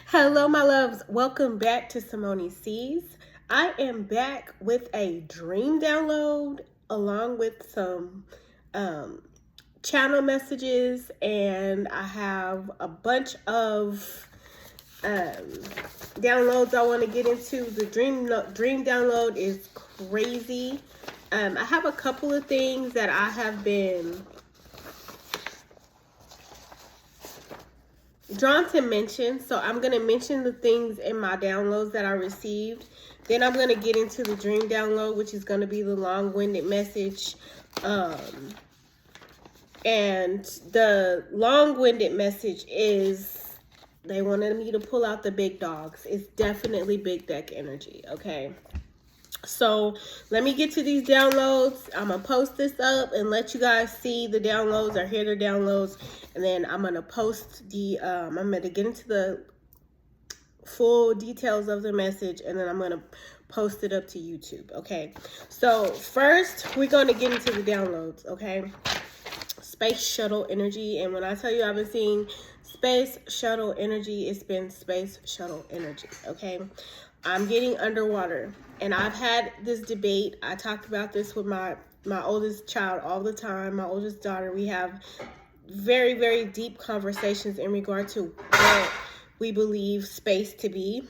Hello, my loves. Welcome back to Simone Sees. I am back with a dream download along with some um, channel messages, and I have a bunch of downloads I want to get into. The dream download is crazy. I have a couple of things that I have been drawn to mention, so I'm going to mention the things in my downloads that I received. Then I'm going to get into the dream download, which is going to be the long-winded message. And the long-winded message is they wanted me to pull out the big dogs. It's definitely big deck energy, okay? So let me get to these downloads. I'm going to post this up and let you guys see the downloads or hear the downloads. And then I'm going to post the, I'm going to get into the full details of the message. And then I'm going to post it up to YouTube. Okay. So first we're going to get into the downloads. Okay. Space shuttle energy. And when I tell you I've been seeing space shuttle energy, it's been space shuttle energy. Okay. I'm getting underwater, and I've had this debate. I talk about this with my oldest child all the time, my oldest daughter. We have very, very deep conversations in regard to what we believe space to be.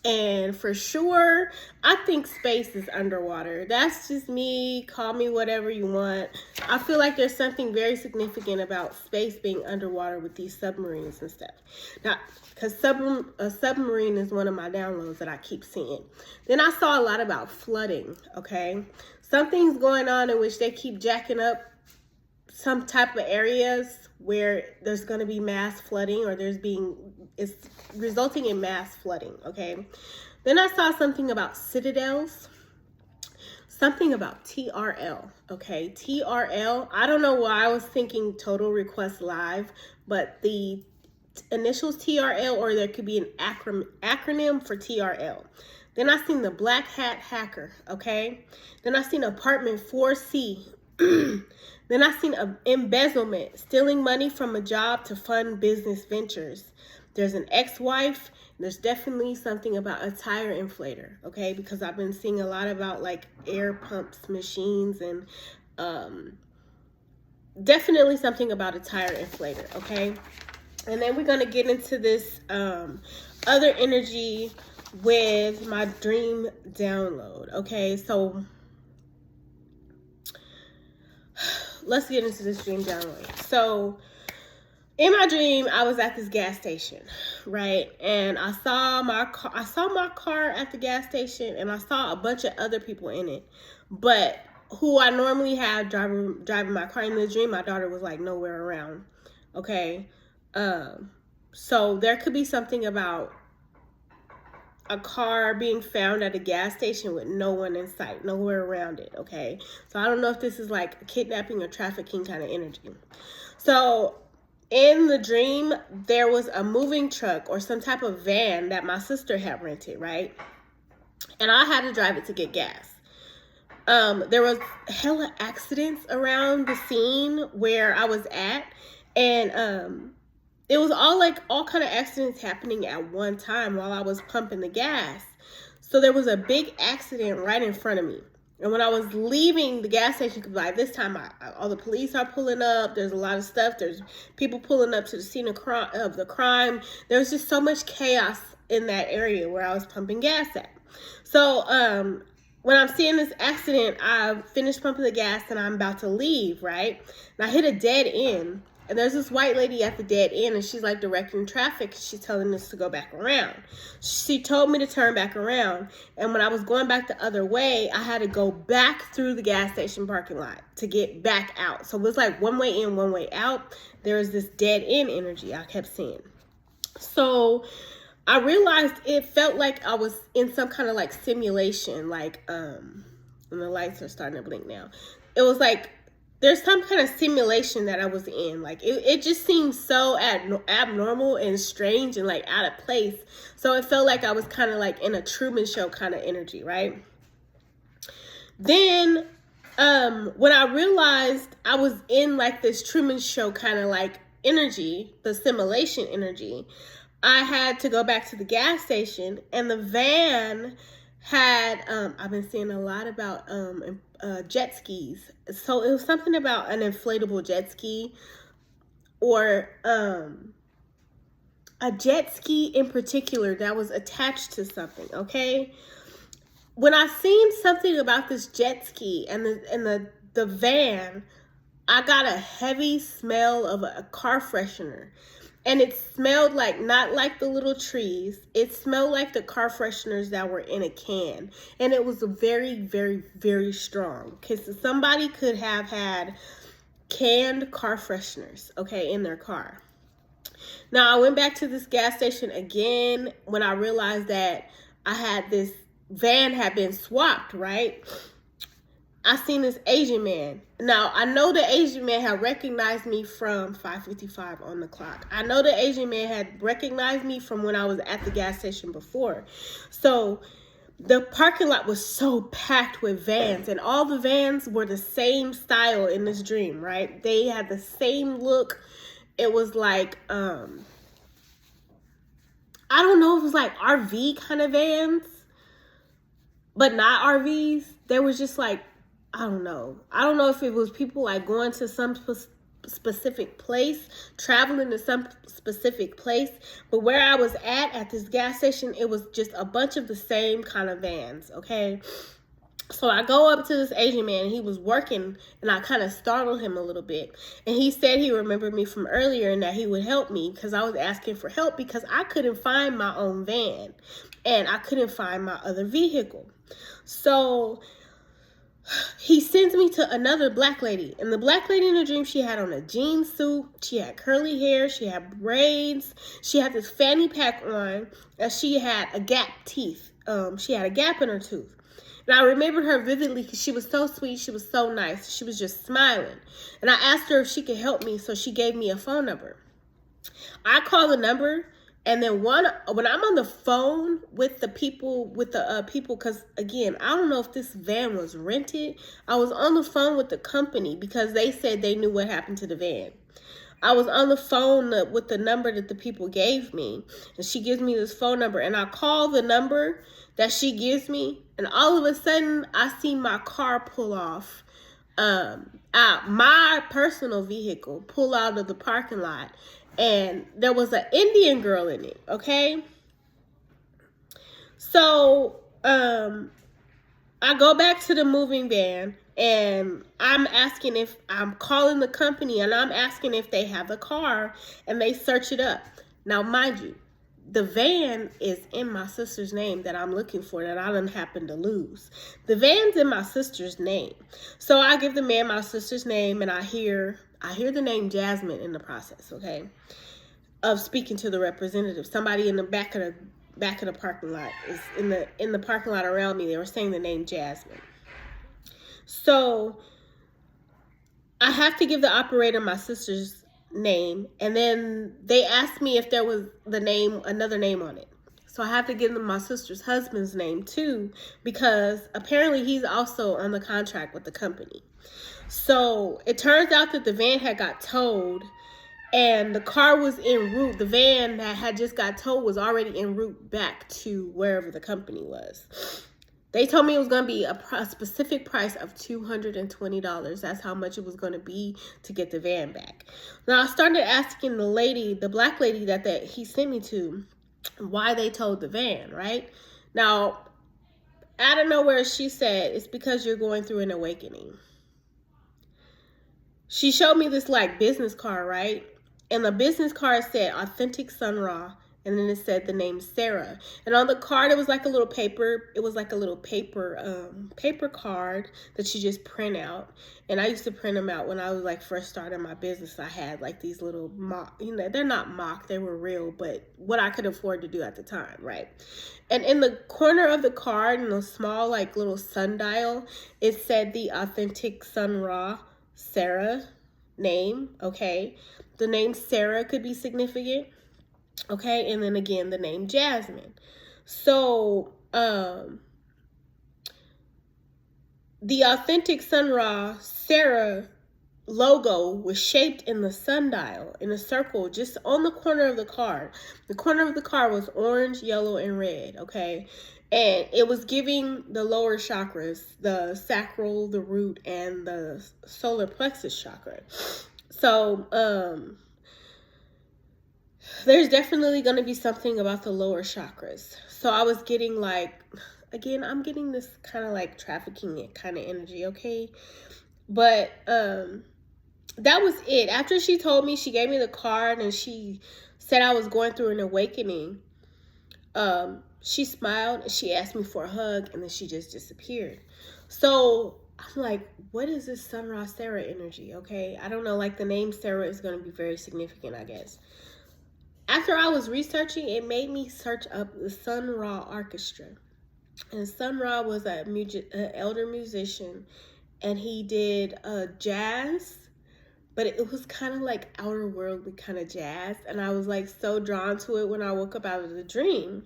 And for sure, I think space is underwater. That's just me. Call me whatever you want. I feel like there's something very significant about space being underwater with these submarines and stuff. Now, because a submarine is one of my downloads that I keep seeing. Then I saw a lot about flooding, okay? Something's going on in which they keep jacking up some type of areas where there's going to be mass flooding, or it's resulting in mass flooding, okay? Then I saw something about citadels, something about TRL, okay? TRL, I don't know why I was thinking Total Request Live, but the initials TRL, or there could be an acronym for TRL. Then I seen the Black Hat Hacker, okay? Then I seen Apartment 4C. Then I seen embezzlement, stealing money from a job to fund business ventures. There's an ex-wife. There's definitely something about a tire inflator, okay? Because I've been seeing a lot about like air pumps, machines, and definitely something about a tire inflator, okay? And then we're going to get into this other energy with my dream download, okay? So let's get into this dream download. So in my dream, I was at this gas station, right? And I saw my car at the gas station, and I saw a bunch of other people in it. But who I normally have driving my car in the dream, my daughter was like nowhere around, okay? So there could be something about a car being found at a gas station with no one in sight, nowhere around it, okay? So I don't know if this is like kidnapping or trafficking kind of energy. So in the dream, there was a moving truck or some type of van that my sister had rented, right? And I had to drive it to get gas. There was hella accidents around the scene where I was at, and it was all kind of accidents happening at one time while I was pumping the gas. So there was a big accident right in front of me. And when I was leaving the gas station, by this time, all the police are pulling up. There's a lot of stuff. There's people pulling up to the scene of the crime. There was just so much chaos in that area where I was pumping gas at. So when I'm seeing this accident, I finished pumping the gas and I'm about to leave, right? And I hit a dead end. And there's this white lady at the dead end, and she's like directing traffic. She's telling us to go back around. She told me to turn back around. And when I was going back the other way, I had to go back through the gas station parking lot to get back out. So it was like one way in, one way out. There was this dead end energy I kept seeing. So I realized it felt like I was in some kind of like simulation, like, and the lights are starting to blink now. It was like, there's some kind of simulation that I was in. Like, it just seemed so abnormal and strange and like out of place. So it felt like I was kind of like in a Truman Show kind of energy, right? Then when I realized I was in like this Truman Show kind of like energy, the simulation energy, I had to go back to the gas station, and the van had I've been seeing a lot about jet skis. So it was something about an inflatable jet ski, or a jet ski in particular that was attached to something. Okay, when I seen something about this jet ski and the van, I got a heavy smell of a car freshener. And it smelled like, not like the little trees. It smelled like the car fresheners that were in a can. And it was very, very, very strong. Because somebody could have had canned car fresheners, okay, in their car. Now, I went back to this gas station again when I realized that I had this van had been swapped, right? I seen this Asian man. Now, I know the Asian man had recognized me from 5:55 on the clock. I know the Asian man had recognized me from when I was at the gas station before. So the parking lot was so packed with vans, and all the vans were the same style in this dream, right? They had the same look. It was like, I don't know if it was like RV kind of vans, but not RVs. They was just like, I don't know. I don't know if it was people like going to some specific place, traveling to some specific place. But where I was at this gas station, it was just a bunch of the same kind of vans, okay? So I go up to this Asian man, and he was working, and I kind of startled him a little bit. And he said he remembered me from earlier and that he would help me because I was asking for help because I couldn't find my own van and I couldn't find my other vehicle. So he sends me to another black lady. And the black lady in the dream, she had on a jean suit. She had curly hair. She had braids. She had this fanny pack on. And she had a gap teeth. She had a gap in her tooth. And I remembered her vividly because she was so sweet. She was so nice. She was just smiling. And I asked her if she could help me. So she gave me a phone number. I called the number. And then when I'm on the phone with the people, because again, I don't know if this van was rented. I was on the phone with the company because they said they knew what happened to the van. I was on the phone with the number that the people gave me, and she gives me this phone number, and I call the number that she gives me, and all of a sudden I see my car pull off, my personal vehicle pull out of the parking lot. And there was an Indian girl in it, okay? So, I go back to the moving van, and I'm calling the company, and I'm asking if they have a car, and they search it up. Now, mind you, the van is in my sister's name that I'm looking for, that I done happen to lose. The van's in my sister's name. So I give the man my sister's name, and I hear the name Jasmine in the process, okay, of speaking to the representative. Somebody in the back of the parking lot is in the parking lot around me. They were saying the name Jasmine. So I have to give the operator my sister's name, and then they asked me if there was another name on it. So I have to give them my sister's husband's name too, because apparently he's also on the contract with the company. So it turns out that the van had got towed, and the car was en route. The van that had just got towed was already en route back to wherever the company was. They told me it was going to be a specific price of $220. That's how much it was going to be to get the van back. Now, I started asking the black lady that he sent me to, why they towed the van, right? Now, out of nowhere, she said, it's because you're going through an awakening. She showed me this like business card, right? And the business card said Authentic Sun Ra. And then it said the name Sarah. And on the card, it was like a little paper. It was like a little paper card that you just print out. And I used to print them out when I was like first starting my business. I had like these little mock, they're not mock, they were real, but what I could afford to do at the time, right? And in the corner of the card, in a small like little sundial, it said the Authentic Sun Ra Sarah name, okay? The name Sarah could be significant. Okay, and then again, the name Jasmine. So, the Authentic Sun Ra, Sarah, logo was shaped in the sundial in a circle just on the corner of the card. The corner of the card was orange, yellow, and red, okay? And it was giving the lower chakras, the sacral, the root, and the solar plexus chakra. So, there's definitely going to be something about the lower chakras. So I was getting like, again, I'm getting this kind of like trafficking kind of energy, okay? But, that was it. After she told me, she gave me the card and she said I was going through an awakening. She smiled and she asked me for a hug and then she just disappeared. So I'm like, what is this Sun Ra Sarah energy? Okay, I don't know. Like the name Sarah is going to be very significant, I guess. After I was researching, it made me search up the Sun Ra Orchestra. And Sun Ra was an elder musician and he did jazz. But it was kind of like outer worldly kind of jazz. And I was like so drawn to it when I woke up out of the dream.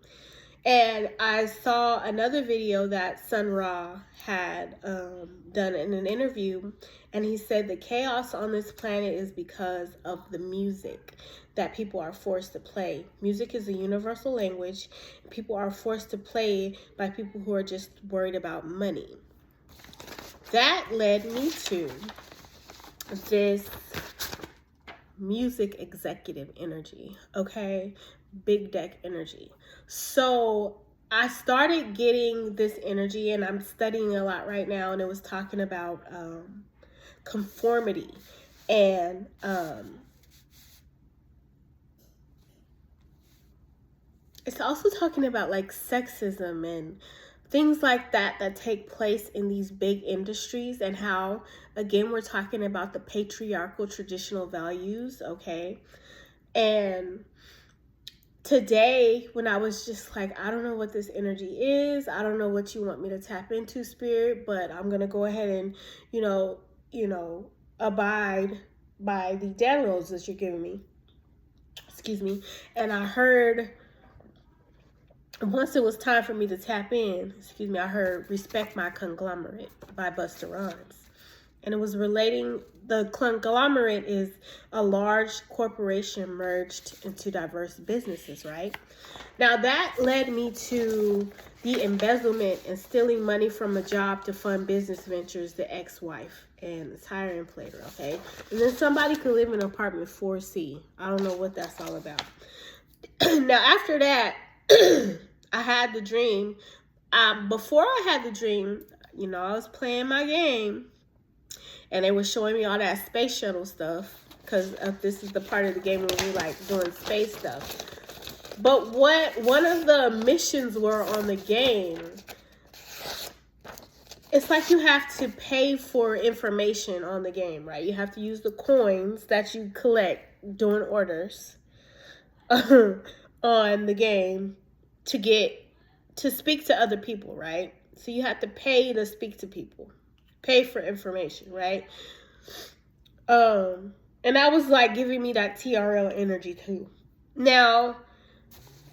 And I saw another video that Sun Ra had done in an interview. And he said the chaos on this planet is because of the music that people are forced to play. Music is a universal language. People are forced to play by people who are just worried about money. That led me to this music executive energy, okay? Big deck energy. So I started getting this energy and I'm studying a lot right now, and it was talking about conformity and it's also talking about like sexism and things like that that take place in these big industries, and how, again, we're talking about the patriarchal traditional values, okay? And today, when I was just like, I don't know what this energy is, I don't know what you want me to tap into, Spirit, but I'm gonna go ahead and, you know, abide by the downloads that you're giving me. Excuse me. And I heard, once it was time for me to tap in, I heard Respect My Conglomerate by Busta Rhymes. And it was relating, the conglomerate is a large corporation merged into diverse businesses, right? Now that led me to the embezzlement and stealing money from a job to fund business ventures, the ex-wife and the tire inflator, okay? And then somebody could live in apartment 4C. I don't know what that's all about. Now after that, I had the dream. Before I had the dream, I was playing my game, and they were showing me all that space shuttle stuff, because this is the part of the game where we like doing space stuff. But what one of the missions were on the game, it's like you have to pay for information on the game, right? You have to use the coins that you collect doing orders on the game to speak to other people, right? So you have to pay to speak to people, pay for information, right? And that was like giving me that TRL energy too. Now,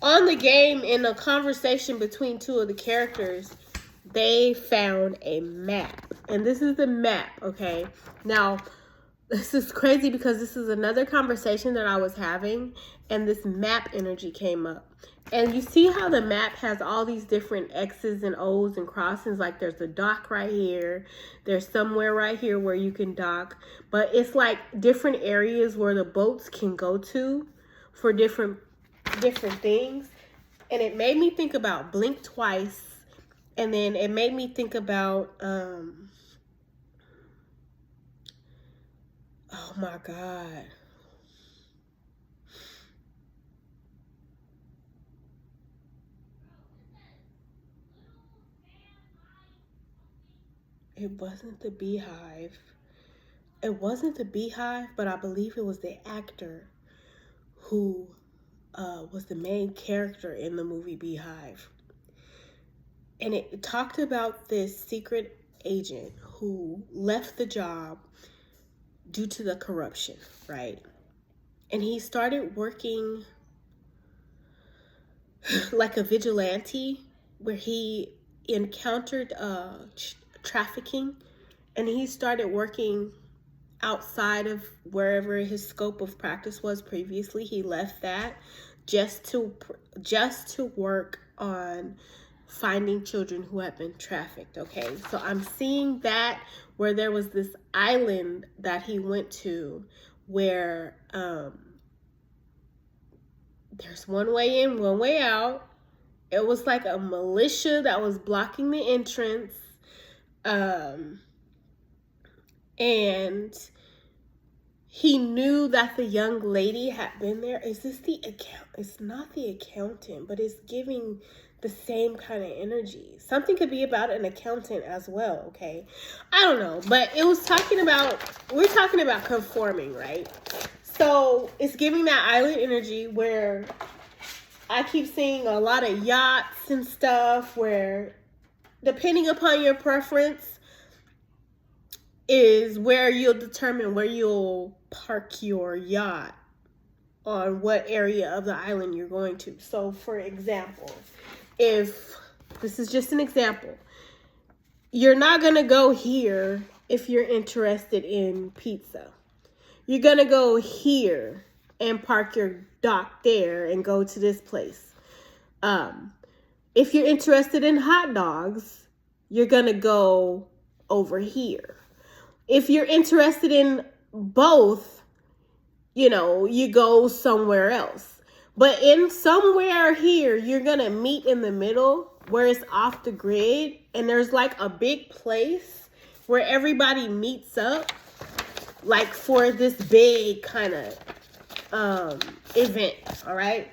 on the game, in a conversation between two of the characters, they found a map, and this is the map, okay? Now, this is crazy because this is another conversation that I was having, and this map energy came up. And you see how the map has all these different X's and O's and crossings? Like there's a dock right here. There's somewhere right here where you can dock. But it's like different areas where the boats can go to for different things. And it made me think about Blink Twice. And then it made me think about, oh my God. It wasn't the Beehive. It wasn't the Beehive, but I believe it was the actor who was the main character in the movie Beehive. And it talked about this secret agent who left the job due to the corruption, right? And he started working like a vigilante, where he encountered trafficking, and he started working outside of wherever his scope of practice was previously. He left that just to work on finding children who have been trafficked. Okay, so I'm seeing that where there was this island that he went to where there's one way in, one way out. It was like a militia that was blocking the entrance. And he knew that the young lady had been there. Is this the account? It's not the accountant, but it's giving the same kind of energy. Something could be about an accountant as well, okay? I don't know, but it was talking about, we're talking about conforming, right? So it's giving that island energy where I keep seeing a lot of yachts and stuff where, depending upon your preference, is where you'll determine where you'll park your yacht on what area of the island you're going to. So, for example, if this is just an example, you're not going to go here if you're interested in pizza. You're going to go here and park your dock there and go to this place. If you're interested in hot dogs, you're going to go over here. If you're interested in both, you know, you go somewhere else. But in somewhere here, you're going to meet in the middle where it's off the grid. And there's like a big place where everybody meets up, like for this big kind of event. All right.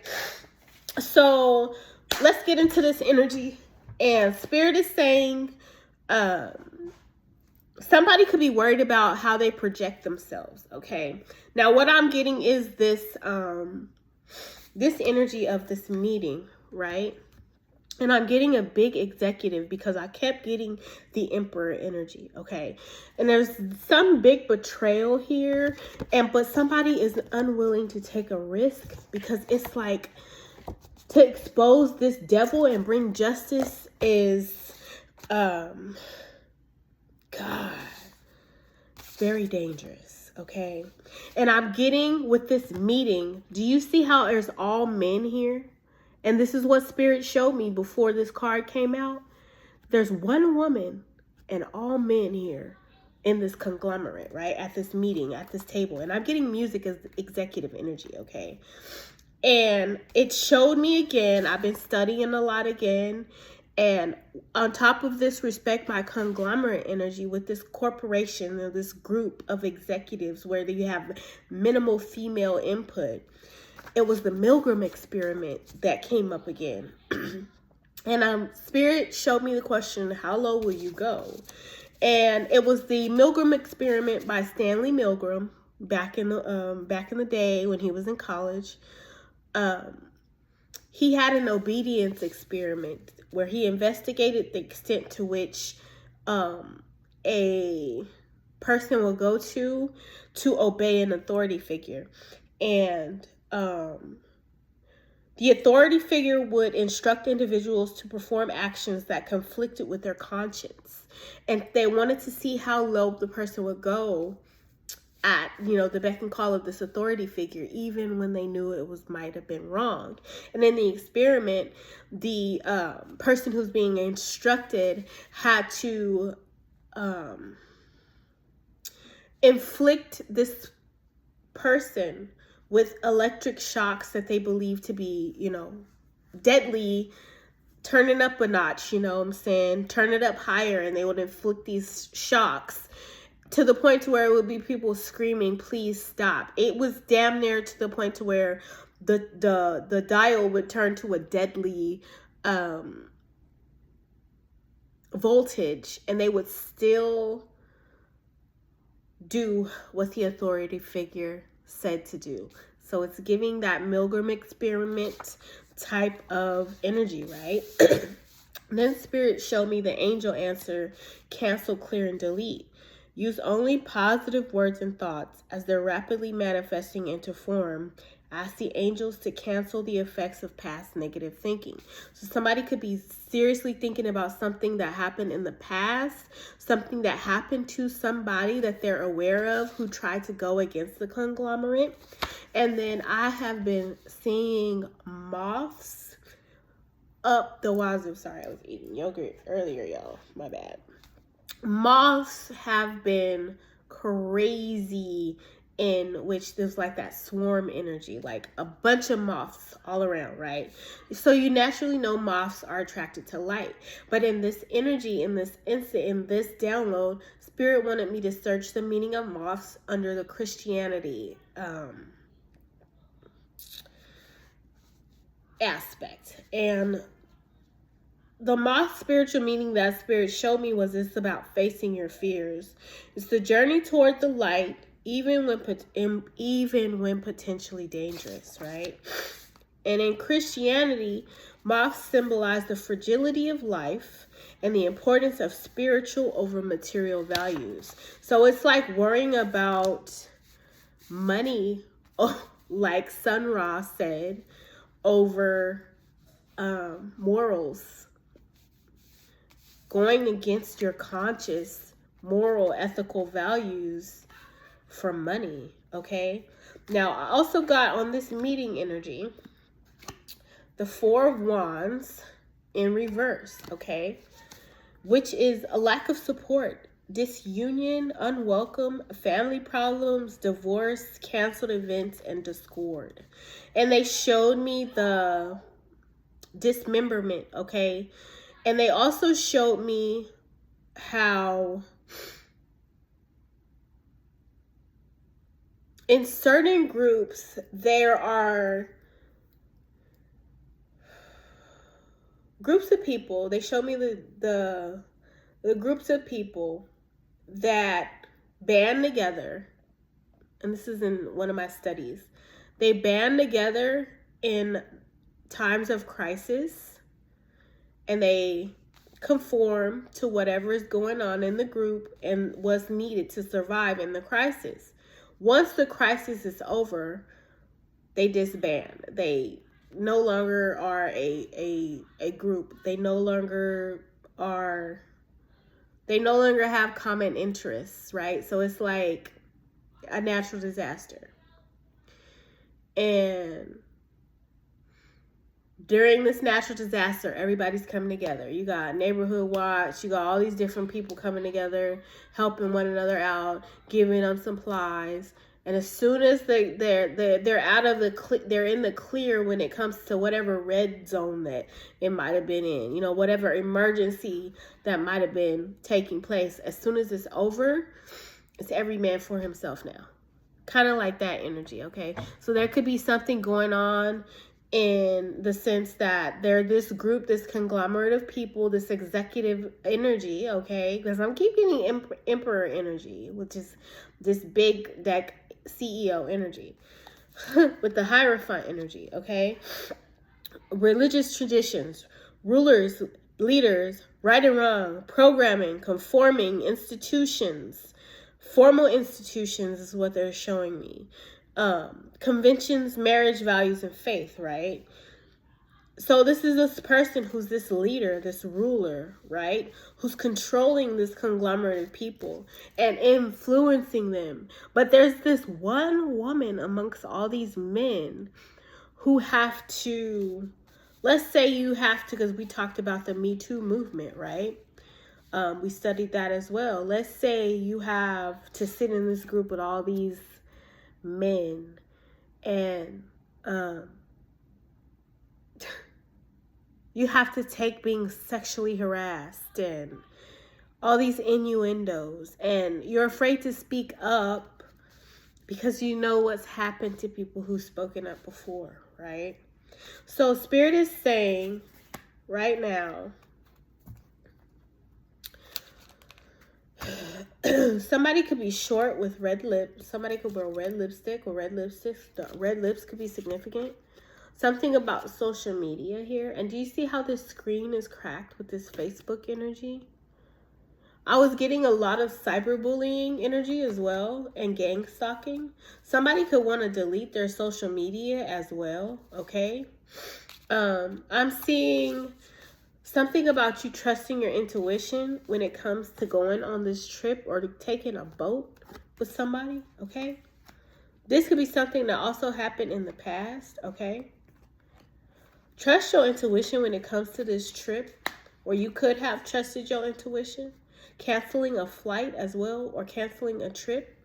So let's get into this energy. And Spirit is saying, somebody could be worried about how they project themselves, okay? Now, what I'm getting is this energy of this meeting, right? And I'm getting a big executive because I kept getting the Emperor energy, okay? And there's some big betrayal here, but somebody is unwilling to take a risk because it's like to expose this devil and bring justice is God, very dangerous, okay? And I'm getting with this meeting, do you see how there's all men here? And this is what Spirit showed me before this card came out. There's one woman and all men here in this conglomerate, right? At this meeting, at this table. And I'm getting music as executive energy, okay? And it showed me again, I've been studying a lot again. And on top of this, respect my conglomerate energy with this corporation or this group of executives where you have minimal female input. It was the Milgram experiment that came up again. And Spirit showed me the question, how low will you go? And it was the Milgram experiment by Stanley Milgram back in the day when he was in college. He had an obedience experiment where he investigated the extent to which a person will go to obey an authority figure. And the authority figure would instruct individuals to perform actions that conflicted with their conscience. And they wanted to see how low the person would go at, you know, the beck and call of this authority figure, even when they knew it might have been wrong. And in the experiment, the person who's being instructed had to inflict this person with electric shocks that they believe to be, you know, deadly, turn it up a notch, you know what I'm saying? Turn it up higher, and they would inflict these shocks to the point to where it would be people screaming, please stop. It was damn near to the point to where the dial would turn to a deadly voltage, and they would still do what the authority figure said to do. So it's giving that Milgram experiment type of energy, right? Then Spirit showed me the angel answer, cancel, clear, and delete. Use only positive words and thoughts as they're rapidly manifesting into form I see angels to cancel the effects of past negative thinking. So somebody could be seriously thinking about something that happened in the past, something that happened to somebody that they're aware of who tried to go against the conglomerate. And then I have been seeing moths up the wazoo. Sorry, I was eating yogurt earlier, y'all. My bad. Moths have been crazy, in which there's like that swarm energy, like a bunch of moths all around, right? So you naturally know moths are attracted to light. But in this energy, in this instant, in this download, Spirit wanted me to search the meaning of moths under the Christianity aspect. And the moth spiritual meaning that Spirit showed me was it's about facing your fears. It's the journey toward the light, even when potentially dangerous, right? And in Christianity, moths symbolize the fragility of life and the importance of spiritual over material values. So it's like worrying about money, like Sun Ra said, over morals. Going against your conscious, moral, ethical values for money, okay? Now, I also got on this meeting energy, the Four of Wands in reverse, okay? Which is a lack of support, disunion, unwelcome, family problems, divorce, canceled events, and discord. And they showed me the dismemberment, okay? And they also showed me how in certain groups, there are groups of people. They showed me the groups of people that band together. And this is in one of my studies. They band together in times of crisis. And they conform to whatever is going on in the group and what's needed to survive in the crisis. Once the crisis is over, they disband. They no longer are a group. They no longer have common interests, right? So it's like a natural disaster. And during this natural disaster, everybody's coming together. You got neighborhood watch. You got all these different people coming together, helping one another out, giving them supplies. And as soon as they're out of they're in the clear when it comes to whatever red zone that it might have been in, whatever emergency that might have been taking place. As soon as it's over, it's every man for himself now. Kind of like that energy, okay? So there could be something going on in the sense that they're this group, this conglomerate of people, this executive energy, okay? Because I'm keep getting emperor energy, which is this big deck CEO energy with the Hierophant energy, okay? Religious traditions, rulers, leaders, right and wrong, programming, conforming, institutions, formal institutions is what they're showing me. Conventions, marriage, values, and faith, right? So this is this person who's this leader, this ruler, right? Who's controlling this conglomerate of people and influencing them. But there's this one woman amongst all these men who have to, let's say you have to, because we talked about the Me Too movement, right? We studied that as well. Let's say you have to sit in this group with all these men and you have to take being sexually harassed and all these innuendos, and you're afraid to speak up because you know what's happened to people who've spoken up before, right? So Spirit is saying right now, somebody could be short with red lips. Somebody could wear red lipstick or red lipstick. Red lips could be significant. Something about social media here. And do you see how this screen is cracked with this Facebook energy? I was getting a lot of cyberbullying energy as well and gang stalking. Somebody could want to delete their social media as well, okay? I'm seeing something about you trusting your intuition when it comes to going on this trip or taking a boat with somebody, okay? This could be something that also happened in the past, okay? Trust your intuition when it comes to this trip, or you could have trusted your intuition. Canceling a flight as well, or canceling a trip.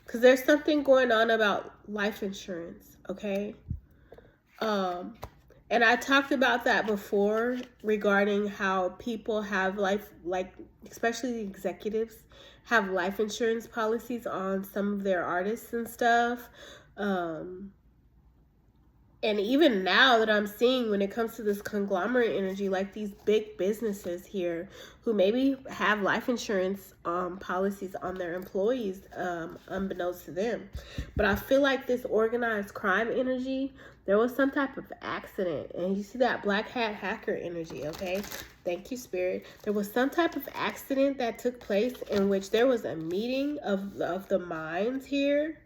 Because there's something going on about life insurance, okay? And I talked about that before regarding how people have especially the executives, have life insurance policies on some of their artists and stuff. And even now that I'm seeing when it comes to this conglomerate energy, like these big businesses here who maybe have life insurance policies on their employees, unbeknownst to them. But I feel like this organized crime energy, there was some type of accident. And you see that black hat hacker energy, okay? Thank you, Spirit. There was some type of accident that took place in which there was a meeting of the minds here,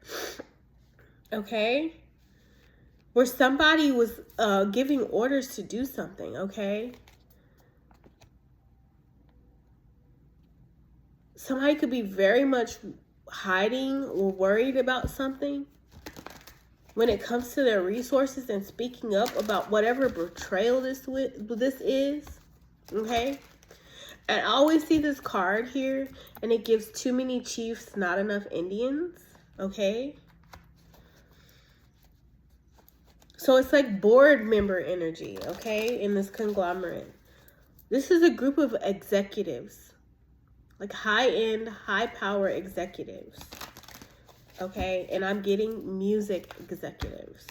okay? Where somebody was giving orders to do something, okay? Somebody could be very much hiding or worried about something when it comes to their resources and speaking up about whatever betrayal this is, okay? And I always see this card here, and it gives too many chiefs, not enough Indians, okay? So it's like board member energy, okay, in this conglomerate. This is a group of executives, like high-end, high-power executives, okay? And I'm getting music executives.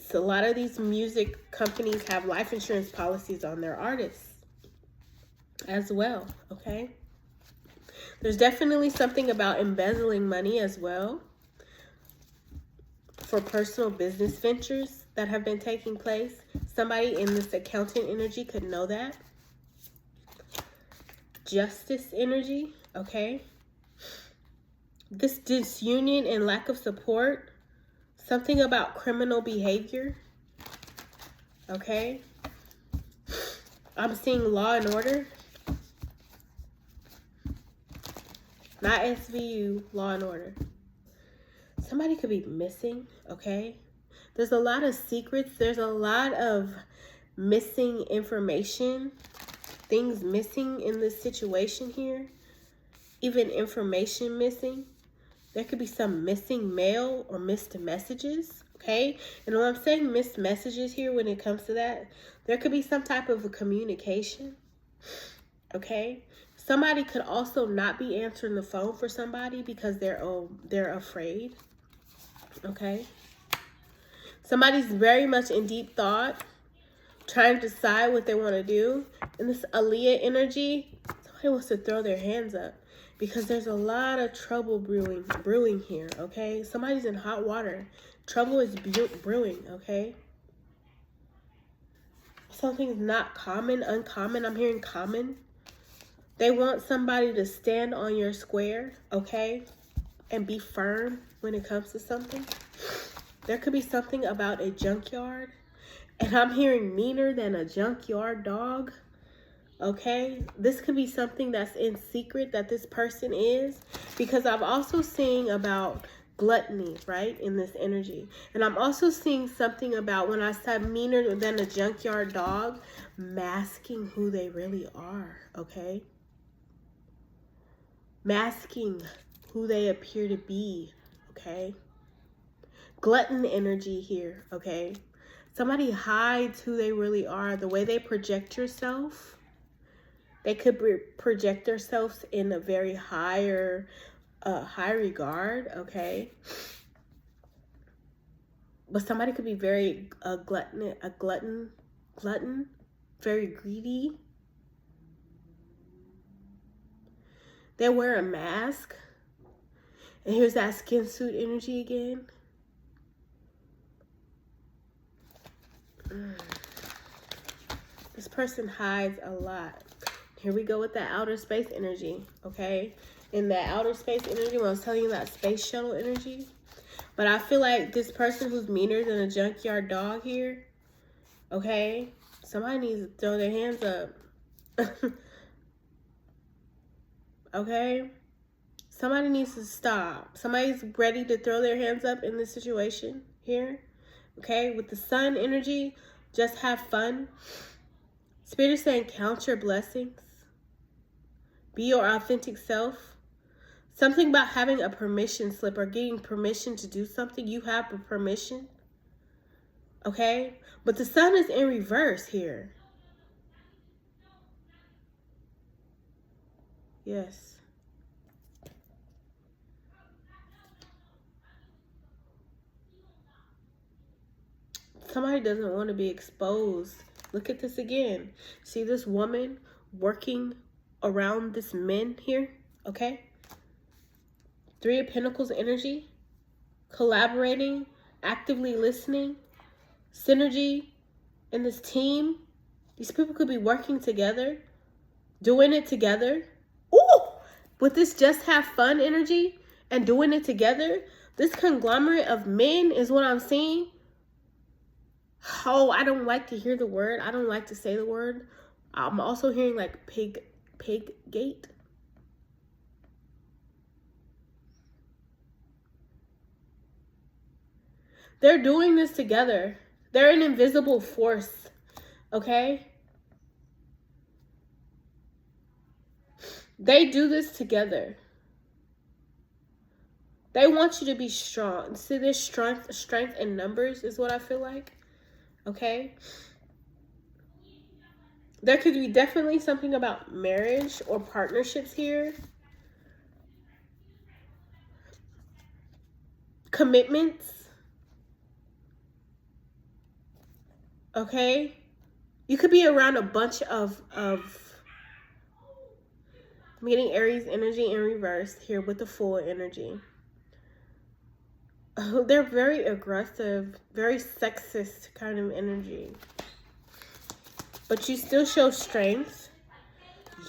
So a lot of these music companies have life insurance policies on their artists as well, okay? There's definitely something about embezzling money as well for personal business ventures that have been taking place. Somebody in this accountant energy could know that. Justice energy, okay? This disunion and lack of support. Something about criminal behavior, okay? I'm seeing law and order. Not SVU, law and order. Somebody could be missing, okay? There's a lot of secrets. There's a lot of missing information. Things missing in this situation here. Even information missing. There could be some missing mail or missed messages, okay? And when I'm saying missed messages here, when it comes to that, there could be some type of a communication, okay? Somebody could also not be answering the phone for somebody because they're afraid. Okay. Somebody's very much in deep thought, trying to decide what they want to do. And this Aaliyah energy, somebody wants to throw their hands up because there's a lot of trouble brewing here, okay? Somebody's in hot water. Trouble is brewing, okay? Something's not common, uncommon. I'm hearing common. They want somebody to stand on your square, okay? And be firm when it comes to something. There could be something about a junkyard. And I'm hearing meaner than a junkyard dog. Okay? This could be something that's in secret that this person is. Because I'm also seeing about gluttony, right? In this energy. And I'm also seeing something about, when I said meaner than a junkyard dog, masking who they really are. Okay? Masking who they appear to be, okay? Glutton energy here, okay? Somebody hides who they really are. The way they project yourself, they could project themselves in a very high regard, okay? But somebody could be very glutton, very greedy. They wear a mask. And here's that skin suit energy again. This person hides a lot. Here we go with that outer space energy, okay? In that outer space energy, when I was telling you that space shuttle energy. But I feel like this person who's meaner than a junkyard dog here, okay? Somebody needs to throw their hands up. Okay? Somebody needs to stop. Somebody's ready to throw their hands up in this situation here. Okay? With the sun energy, just have fun. Spirit is saying count your blessings. Be your authentic self. Something about having a permission slip or getting permission to do something. You have the permission. Okay? But the sun is in reverse here. Yes. Somebody doesn't want to be exposed. Look at this again. See this woman working around this man here? Okay? 3 of Pentacles energy. Collaborating. Actively listening. Synergy in this team. These people could be working together. Doing it together. Ooh! With this just have fun energy and doing it together. This conglomerate of men is what I'm seeing. Oh, I don't like to hear the word. I don't like to say the word. I'm also hearing like pig gate. They're doing this together. They're an invisible force. Okay? They do this together. They want you to be strong. See, there's strength in numbers is what I feel like. Okay? There could be definitely something about marriage or partnerships here. Commitments. Okay? You could be around a bunch of I'm getting Aries energy in reverse here with the Fool energy. Oh, they're very aggressive, very sexist kind of energy. But you still show strength.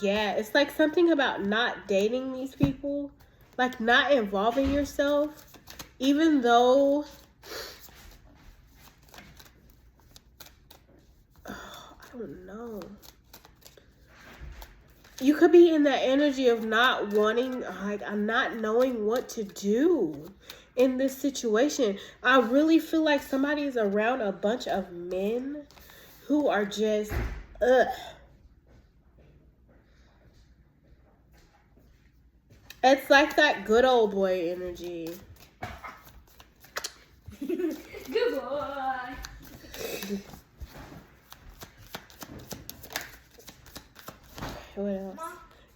Yeah, it's like something about not dating these people. Like not involving yourself. Even though... Oh, I don't know. You could be in that energy of not wanting, like, I'm not knowing what to do in this situation. I really feel like somebody is around a bunch of men who are just, ugh. It's like that good old boy energy. Good boy. What else?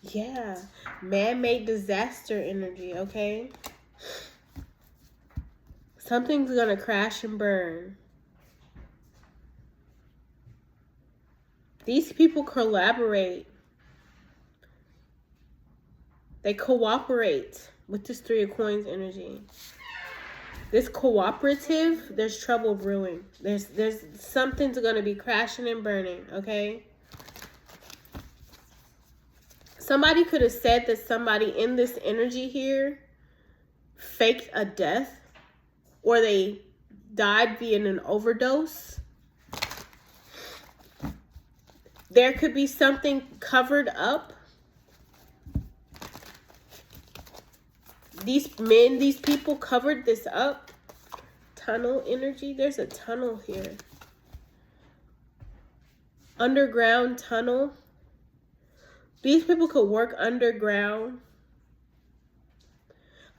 Yeah. Man-made disaster energy, okay? Something's gonna crash and burn. These people collaborate. They cooperate with this 3 of Coins energy. This cooperative, there's trouble brewing. There's something's gonna be crashing and burning, okay? Somebody could have said that somebody in this energy here faked a death or they died via an overdose. There could be something covered up. These men, these people covered this up. Tunnel energy. There's a tunnel here. Underground tunnel. These people could work underground.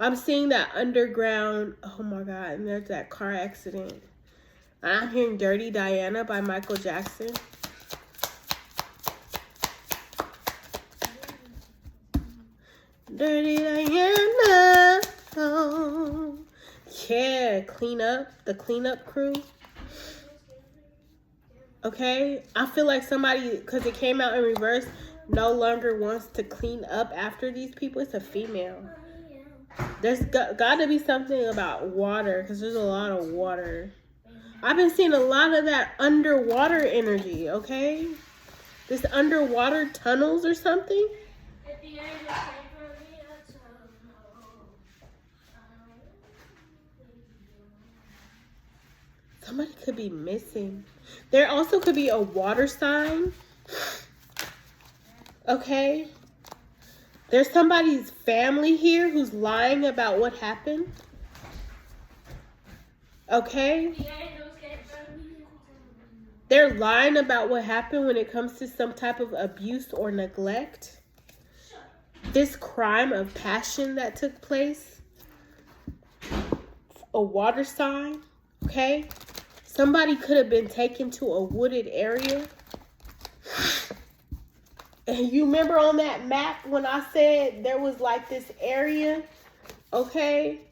I'm seeing that underground. Oh my God. And there's that car accident. I'm hearing Dirty Diana by Michael Jackson. Dirty Diana. Oh. Yeah. Clean up. The cleanup crew. Okay. I feel like somebody, because it came out in reverse, no longer wants to clean up after these people. It's a female. There's got to be something about water because there's a lot of water. I've been seeing a lot of that underwater energy, okay? This underwater tunnels or something? At the end of the Somebody could be missing. There also could be a water sign. Okay. There's somebody's family here who's lying about what happened. Okay. They're lying about what happened when it comes to some type of abuse or neglect. This crime of passion that took place. A water sign. Okay. Somebody could have been taken to a wooded area. And you remember on that map when I said there was like this area, okay?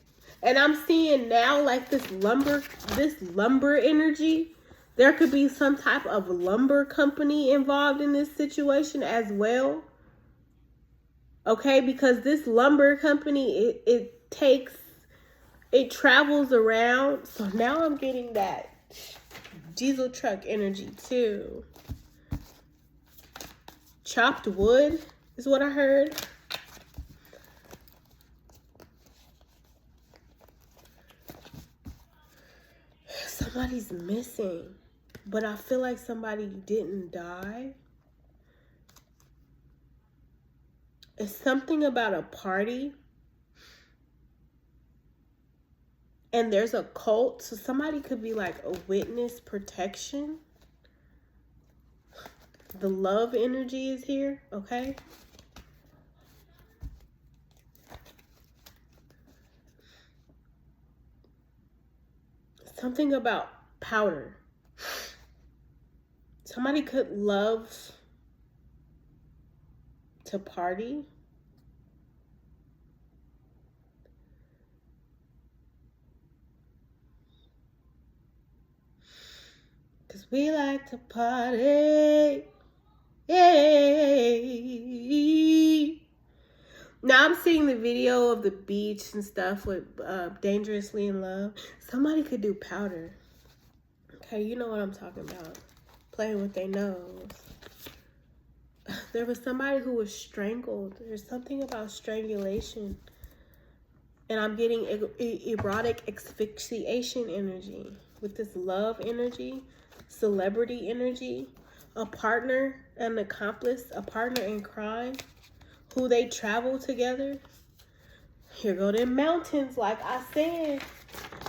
And I'm seeing now like this lumber energy. There could be some type of lumber company involved in this situation as well. Okay, because this lumber company, it travels around. So now I'm getting that diesel truck energy too. Chopped wood is what I heard. Somebody's missing, but I feel like somebody didn't die. It's something about a party. And there's a cult, so somebody could be like a witness protection. The love energy is here, okay? Something about powder. Somebody could love to party. Cause we like to party. Yay! Now I'm seeing the video of the beach and stuff with Dangerously in Love. Somebody could do powder. Okay, you know what I'm talking about. Playing with their nose. There was somebody who was strangled. There's something about strangulation. And I'm getting erotic asphyxiation energy. With this love energy, celebrity energy, a partner, an accomplice, a partner in crime, who they travel together. Here go them mountains, like I said.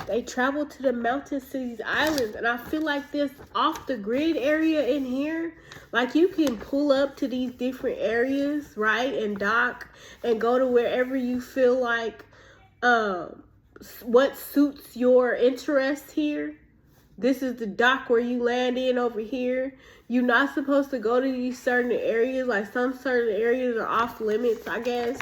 They travel to the mountains, to these islands. And I feel like this off the grid area in here, like you can pull up to these different areas, right? And dock and go to wherever you feel like what suits your interest here. This is the dock where you land in over here. You're not supposed to go to these certain areas. Like some certain areas are off limits, I guess.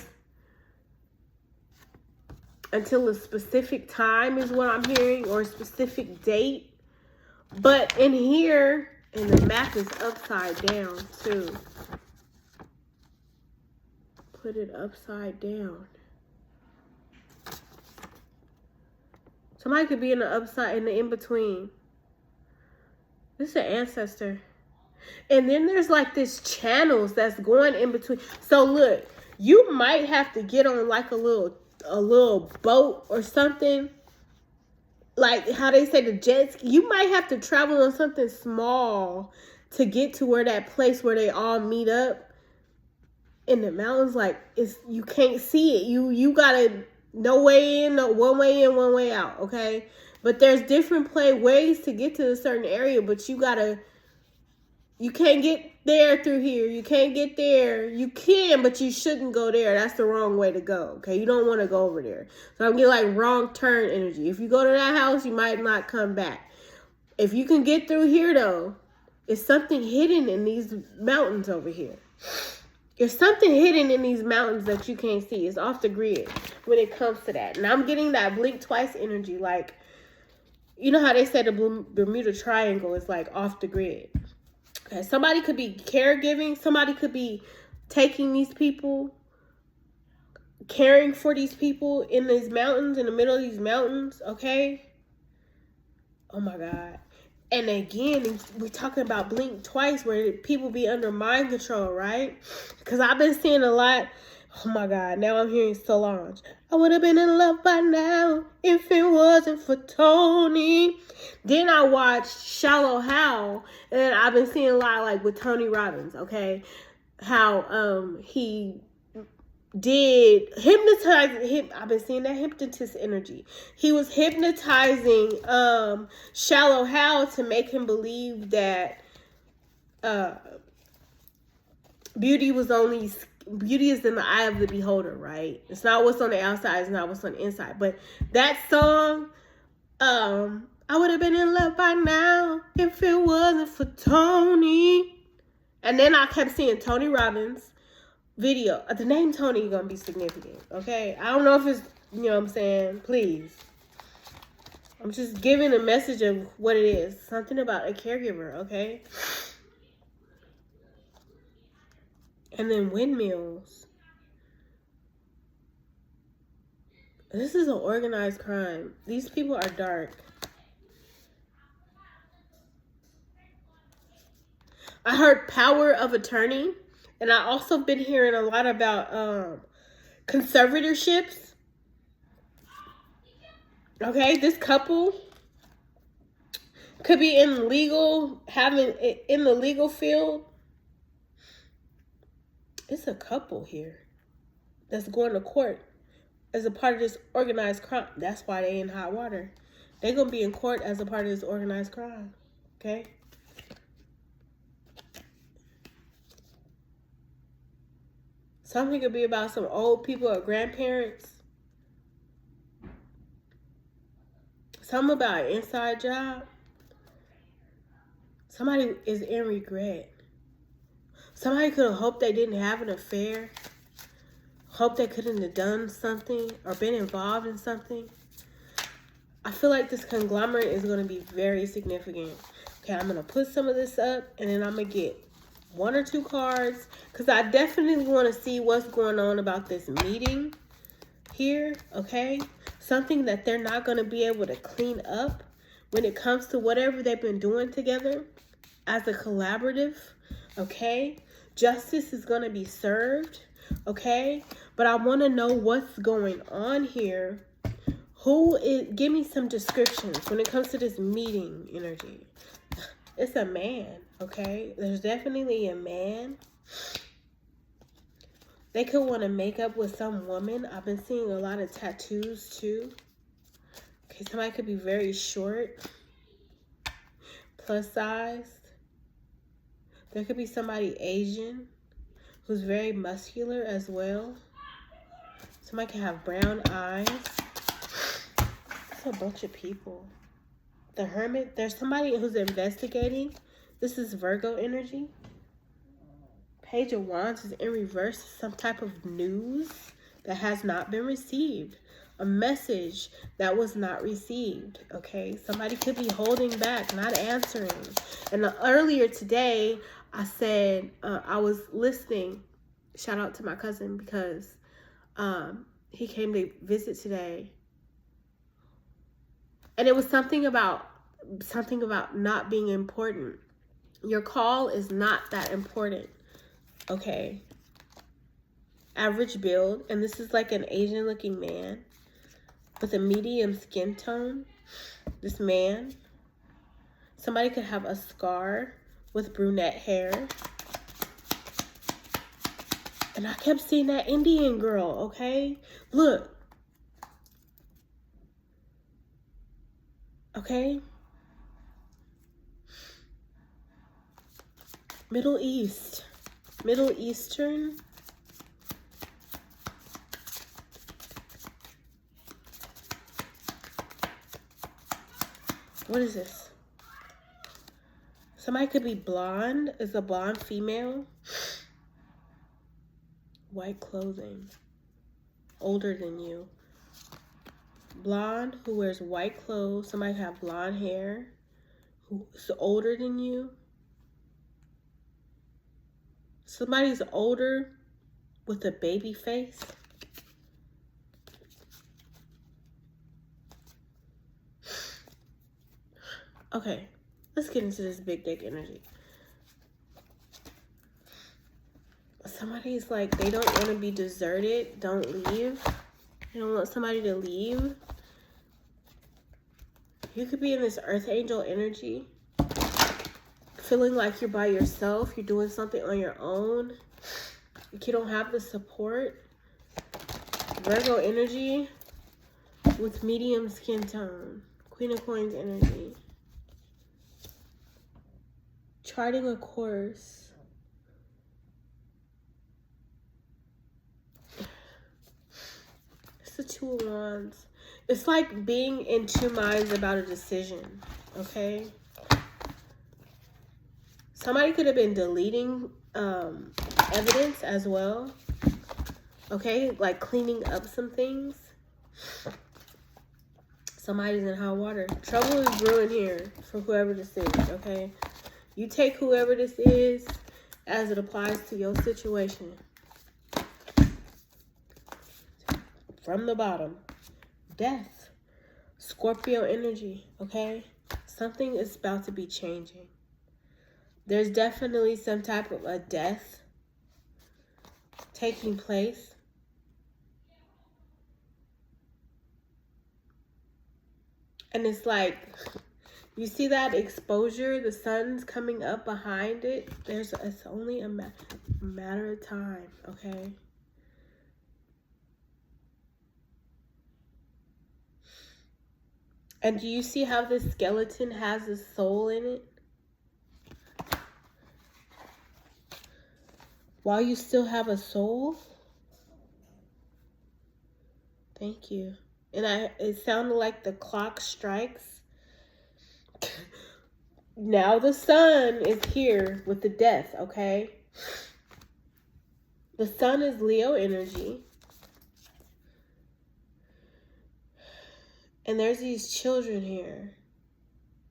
Until a specific time is what I'm hearing, or a specific date. But in here, and the map is upside down too. Put it upside down. Somebody could be in the upside, in the in-between. This is an ancestor. And then there's like this channels that's going in between. So look, you might have to get on like a little boat or something. Like how they say the jet ski. You might have to travel on something small to get to where that place where they all meet up in the mountains. Like you can't see it. You gotta no way in, one way in, one way out. Okay, but there's different ways to get to a certain area. But you can't get there through here. You can't get there. You can, but you shouldn't go there. That's the wrong way to go. Okay, you don't want to go over there. So I'm getting like wrong turn energy. If you go to that house, you might not come back. If you can get through here though, it's something hidden in these mountains over here. There's something hidden in these mountains that you can't see. It's off the grid when it comes to that. And I'm getting that blink twice energy. Like, you know how they said the Bermuda Triangle is like off the grid. Okay, somebody could be caregiving. Somebody could be taking these people, caring for these people in these mountains, in the middle of these mountains, okay? Oh my God. And again, we're talking about blink twice where people be under mind control, right? Because I've been seeing a lot. Oh my God, now I'm hearing Solange. I would have been in love by now if it wasn't for Tony. Then I watched Shallow Hal, and I've been seeing a lot like with Tony Robbins, okay? How he did hypnotizing him. I've been seeing that hypnotist energy. He was hypnotizing Shallow Hal to make him believe that beauty is in the eye of the beholder, right? It's not what's on the outside, it's not what's on the inside. But that song, I would have been in love by now if it wasn't for Tony. And then I kept seeing Tony Robbins video. The name Tony is gonna be significant, okay? I don't know if it's, you know what I'm saying? Please. I'm just giving a message of what it is. Something about a caregiver, okay? And then windmills. This is an organized crime. These people are dark. I heard power of attorney. And I also been hearing a lot about conservatorships. Okay, this couple could be in the legal field. It's a couple here that's going to court as a part of this organized crime. That's why they in hot water. They're gonna be in court as a part of this organized crime. Okay. Something could be about some old people or grandparents. Something about an inside job. Somebody is in regret. Somebody could have hoped they didn't have an affair. Hope they couldn't have done something or been involved in something. I feel like this conglomerate is going to be very significant. Okay, I'm going to put some of this up and then I'm going to get 1 or 2 cards because I definitely want to see what's going on about this meeting here, okay? Something that they're not going to be able to clean up when it comes to whatever they've been doing together as a collaborative, okay? Justice is going to be served, okay? But I want to know what's going on here. Give me some descriptions when it comes to this meeting energy. It's a man, okay? There's definitely a man. They could want to make up with some woman. I've been seeing a lot of tattoos too. Okay, somebody could be very short, plus sized. There could be somebody Asian who's very muscular as well. Somebody could have brown eyes. It's a bunch of people. The Hermit, there's somebody who's investigating. This is Virgo energy. Page of Wands is in reverse. Some type of news that has not been received. A message that was not received, okay? Somebody could be holding back, not answering. And earlier today, I said I was listening. Shout out to my cousin because he came to visit today. And it was something about not being important. Your call is not that important, okay? Average build, and this is like an Asian looking man with a medium skin tone. This man, somebody could have a scar with brunette hair. And I kept seeing that Indian girl, okay? Look. Okay? Middle East. Middle Eastern. What is this? Somebody could be blonde. Is a blonde female. White clothing. Older than you. Blonde who wears white clothes. Somebody have blonde hair. Who's older than you. Somebody's older with a baby face. Okay. Let's get into this big dick energy. Somebody's like, they don't want to be deserted. Don't leave. They don't want somebody to leave. You could be in this earth angel energy, feeling like you're by yourself. You're doing something on your own. Like you don't have the support. Virgo energy with medium skin tone. Queen of Coins energy. Charting a course. It's the Two of Wands. It's like being in two minds about a decision, okay? Somebody could have been deleting evidence as well, okay? Like cleaning up some things. Somebody's in hot water. Trouble is brewing here for whoever this is, okay? You take whoever this is as it applies to your situation. From the bottom. Death. Scorpio energy, okay? Something is about to be changing. There's definitely some type of a death taking place. And it's like, you see that exposure? The sun's coming up behind it. It's only a matter of time, okay? And do you see how this skeleton has a soul in it? While you still have a soul? Thank you. And it sounded like the clock strikes. Now the sun is here with the death, okay? The sun is Leo energy. And there's these children here.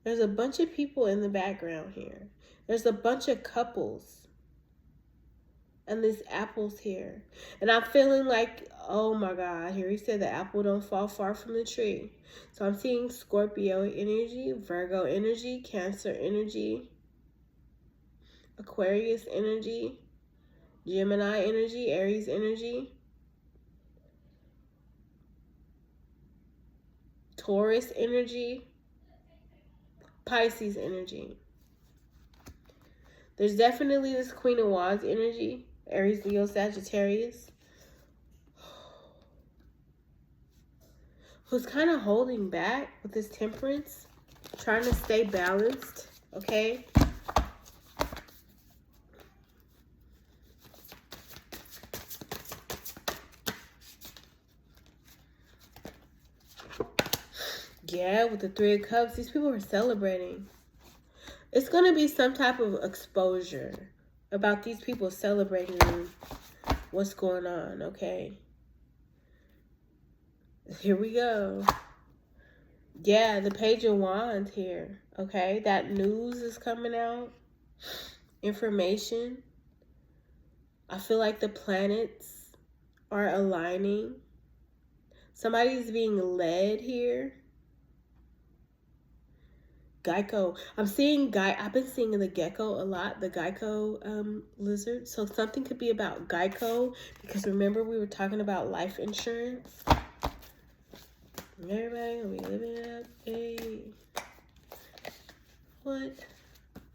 There's a bunch of people in the background here. There's a bunch of couples. And this apple's here. And I'm feeling like, oh my God, here he said the apple don't fall far from the tree. So I'm seeing Scorpio energy, Virgo energy, Cancer energy, Aquarius energy, Gemini energy, Aries energy, Taurus energy, Pisces energy. There's definitely this Queen of Wands energy, Aries, Leo, Sagittarius, who's kind of holding back with this Temperance, trying to stay balanced, okay? Yeah, with the Three of Cups, these people are celebrating. It's going to be some type of exposure about these people celebrating what's going on, okay? Here we go. Yeah, the Page of Wands here, okay? That news is coming out. Information. I feel like the planets are aligning. Somebody's being led here. Geico. I've been seeing the gecko a lot, the Geico lizard. So something could be about Geico, because remember we were talking about life insurance. Everybody gonna be living it up, hey. What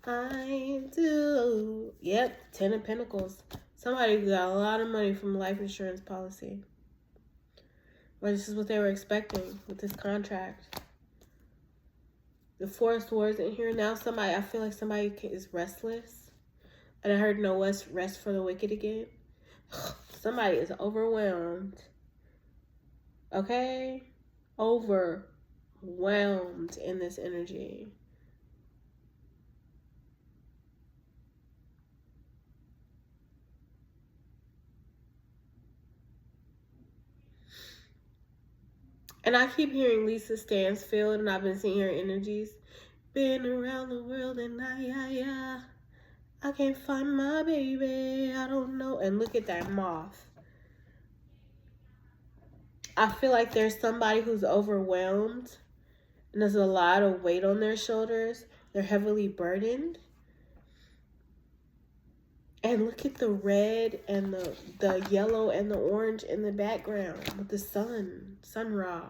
I do. Yep, 10 of Pentacles. Somebody got a lot of money from a life insurance policy. Or this is what they were expecting with this contract. The Forest Wars in here now. I feel like somebody is restless. And I heard no rest for the wicked again. Somebody is overwhelmed. Okay? Overwhelmed in this energy. And I keep hearing Lisa Stansfield, and I've been seeing her energies. Been around the world and I can't find my baby. I don't know. And look at that moth. I feel like there's somebody who's overwhelmed and there's a lot of weight on their shoulders, They're heavily burdened. And look at the red and the yellow and the orange in the background with the sun Ra.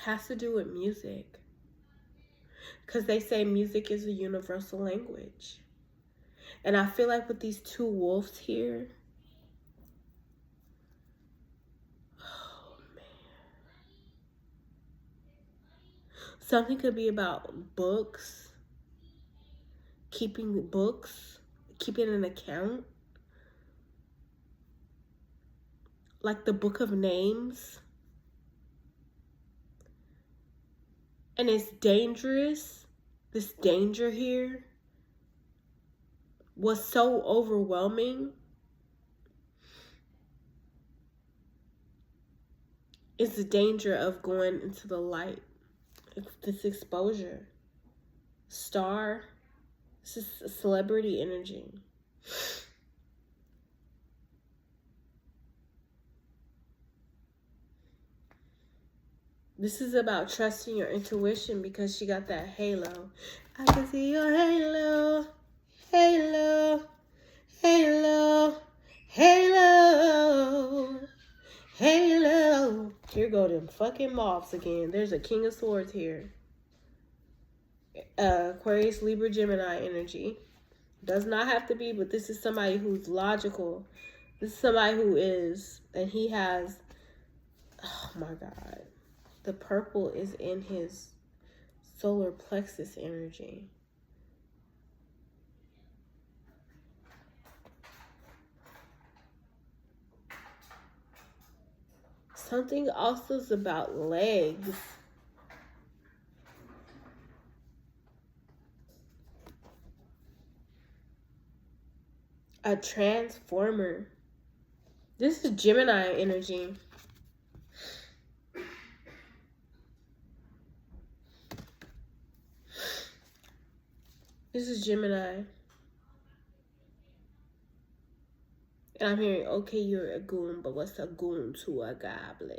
Has to do with music. Because they say music is a universal language. And I feel like with these two wolves here, oh man. Something could be about books, keeping an account. Like the book of names. And it's dangerous. This danger here was so overwhelming. It's the danger of going into the light. It's this exposure. Star. This is celebrity energy. This is about trusting your intuition because she got that halo. I can see your halo, halo, halo, halo, halo. Here go them fucking moths again. There's a King of Swords here. Aquarius, Libra, Gemini energy. Does not have to be, but this is somebody who's logical. This is somebody who is, and he has, oh my God. The purple is in his solar plexus energy. Something also is about legs. A transformer. This is Gemini energy. This is Gemini. And I'm hearing, okay, you're a goon, but what's a goon to a goblin?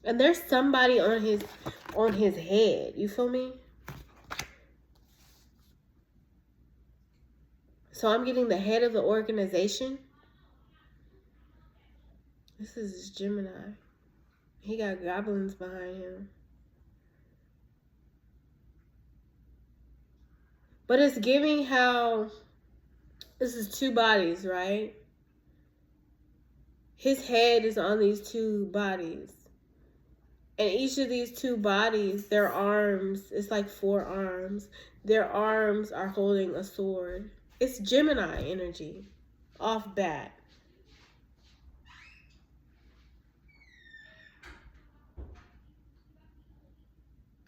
And there's somebody on his head. You feel me? So I'm getting the head of the organization. This is Gemini. He got goblins behind him. But it's giving how this is two bodies, right? His head is on these two bodies. And each of these two bodies, their arms, it's like 4 arms. Their arms are holding a sword. It's Gemini energy off bat.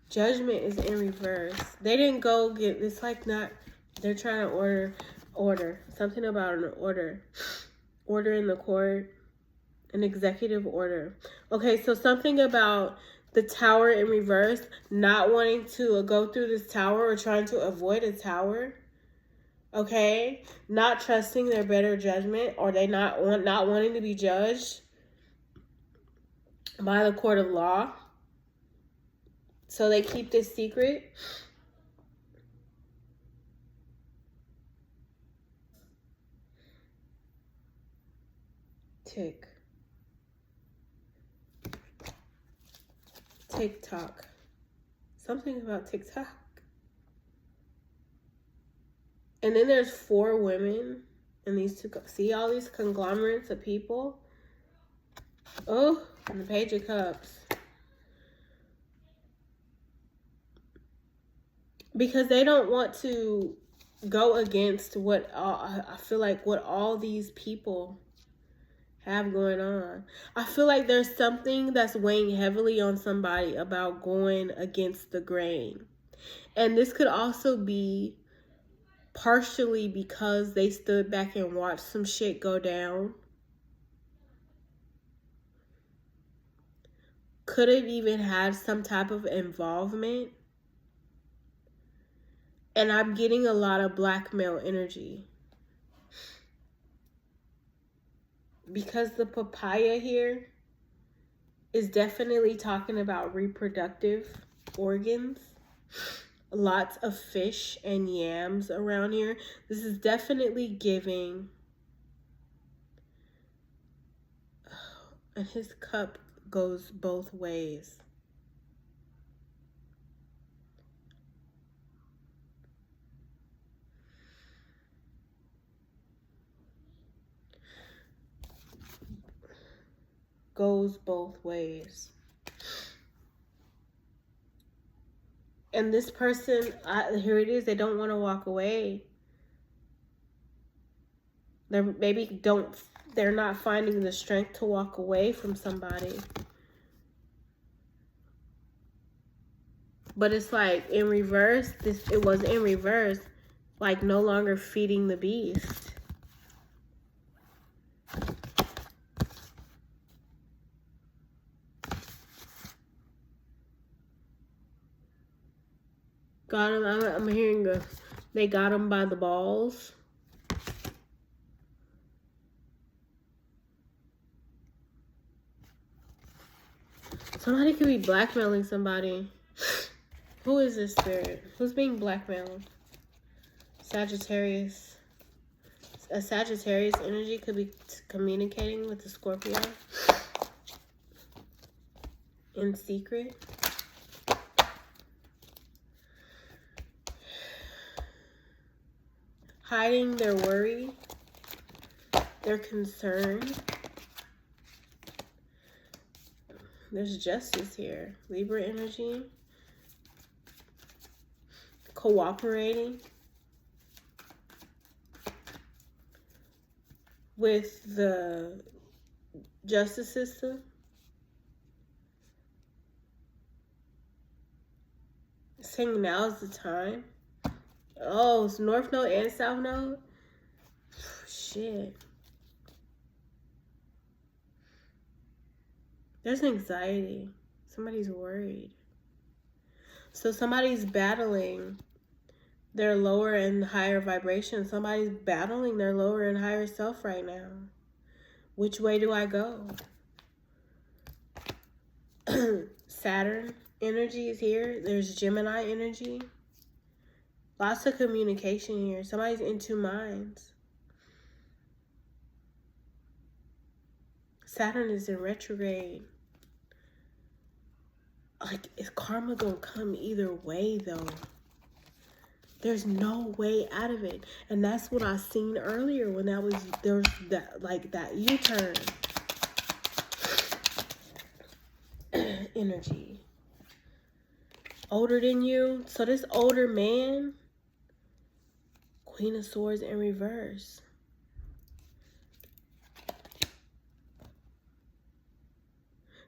Judgment is in reverse. They didn't go get, it's like not, they're trying to order. Something about an order. Order in the court. An executive order. Okay, so something about the tower in reverse, not wanting to go through this tower or trying to avoid a tower. Okay, not trusting their better judgment, or they not wanting to be judged by the court of law. So they keep this secret. TikTok. Something about TikTok. And then there's 4 women and these two. See all these conglomerates of people? Oh, and the Page of Cups. Because they don't want to go against what I feel like what all these people have going on. I feel like there's something that's weighing heavily on somebody about going against the grain. And this could also be partially because they stood back and watched some shit go down. Could it even have some type of involvement? And I'm getting a lot of blackmail energy. Because the papaya here is definitely talking about reproductive organs. Lots of fish and yams around here. This is definitely giving. And his cup goes both ways. Goes both ways. And this person, here it is, they don't want to walk away. They're not finding the strength to walk away from somebody. But it's like in reverse, it was in reverse, like no longer feeding the beast. Got him. I'm hearing they got him by the balls. Somebody could be blackmailing somebody. Who is this spirit? Who's being blackmailed? Sagittarius. A Sagittarius energy could be communicating with the Scorpio in secret. Hiding their worry, their concern. There's justice here. Libra energy. Cooperating with the justice system. Saying now's the time. Oh, it's North Node and South Node? Shit. There's anxiety. Somebody's worried. So somebody's battling their lower and higher vibration. Somebody's battling their lower and higher self right now. Which way do I go? Saturn energy is here. There's Gemini energy. Lots of communication here. Somebody's in two minds. Saturn is in retrograde. Like, is karma gonna come either way, though? There's no way out of it. And that's what I seen earlier when there was that U-turn energy. Older than you. So this older man, Queen of Swords in reverse.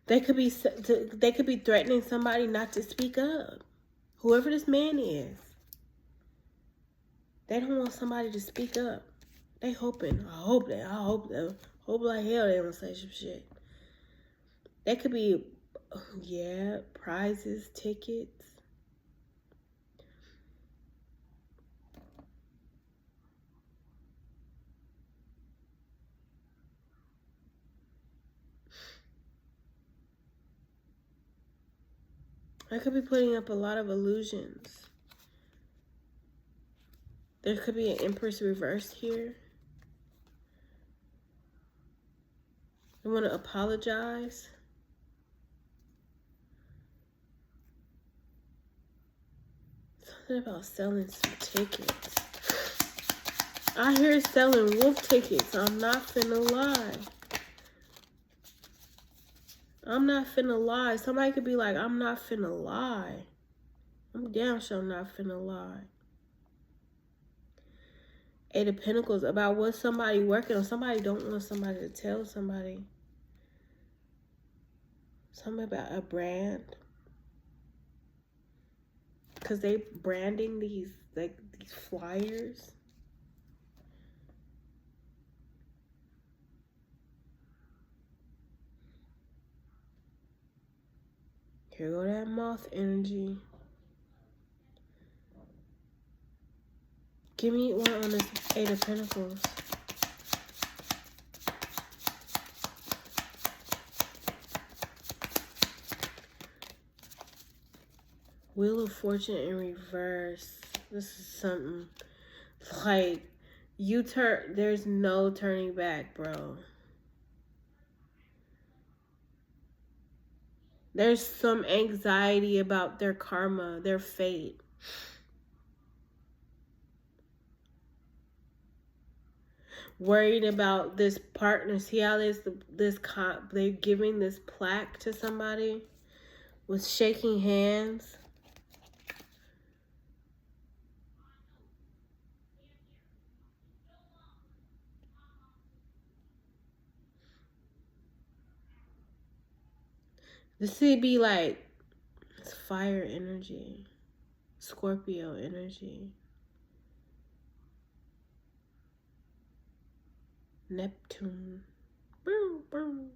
They could be threatening somebody not to speak up. Whoever this man is. They don't want somebody to speak up. They hoping. I hope like hell they don't say some shit. They could be, yeah, prizes, tickets. I could be putting up a lot of illusions. There could be an Empress reversed here. I want to apologize. Something about selling some tickets. I hear selling wolf tickets. I'm not finna lie. I'm not finna lie. Somebody could be like, I'm not finna lie. I'm damn sure not finna lie. Eight of Pentacles, about what somebody working on. Somebody don't want somebody to tell somebody. Something about a brand. Because they branding these flyers. Here go that moth energy. Give me one on this Eight of Pentacles. Wheel of Fortune in reverse. This is something like there's no turning back, bro. There's some anxiety about their karma, their fate. Worried about this partner. See how they're giving this plaque to somebody with shaking hands. This would be like it's fire energy, Scorpio energy, Neptune. Boom, boom.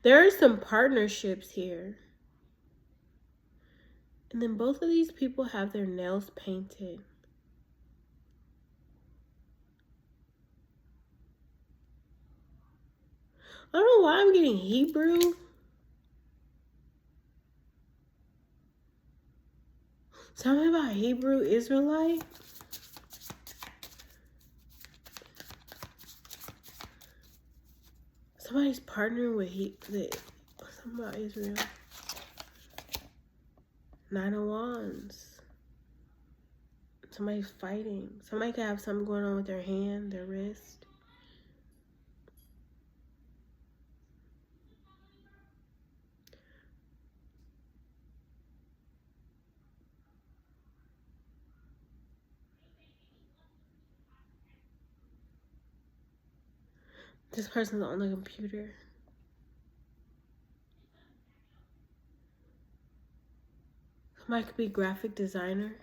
There are some partnerships here. And then both of these people have their nails painted. I don't know why I'm getting Hebrew. Something about Hebrew Israelite. Somebody's partnering with something about Israel. Nine of Wands. Somebody's fighting. Somebody could have something going on with their hand, their wrist. This person's on the computer. Somebody could be graphic designer.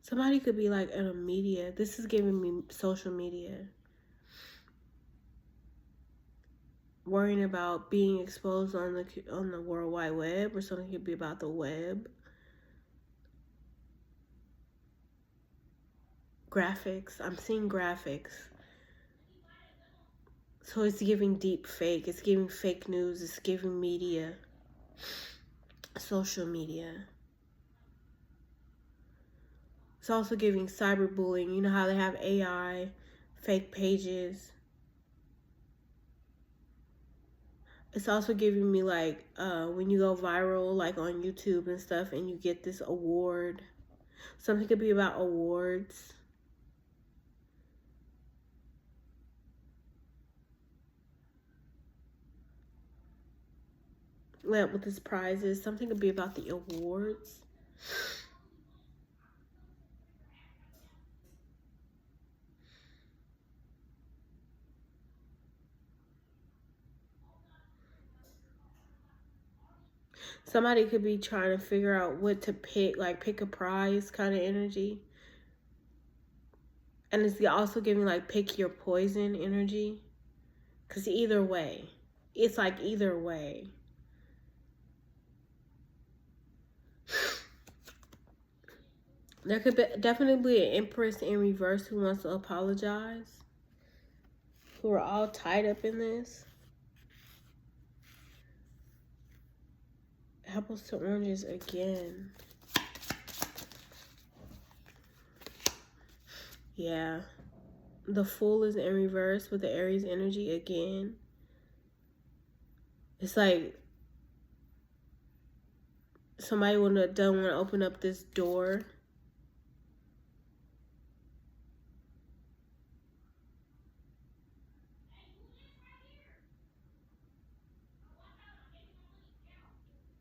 Somebody could be like in a media. This is giving me social media. Worrying about being exposed on the World Wide Web, or something could be about the web. Graphics. I'm seeing graphics. So it's giving deep fake. It's giving fake news. It's giving media. Social media. It's also giving cyberbullying. You know how they have AI, fake pages. It's also giving me like when you go viral, like on YouTube and stuff, and you get this award. Something could be about awards. What this prize is. Something could be about the awards. Somebody could be trying to figure out what to pick, like pick a prize kind of energy. And it's also giving like pick your poison energy. Because either way, it's like either way. There could be definitely be an Empress in reverse who wants to apologize. Who are all tied up in this. Apples to oranges again. Yeah. The Fool is in reverse with the Aries energy again. It's like somebody don't want to open up this door.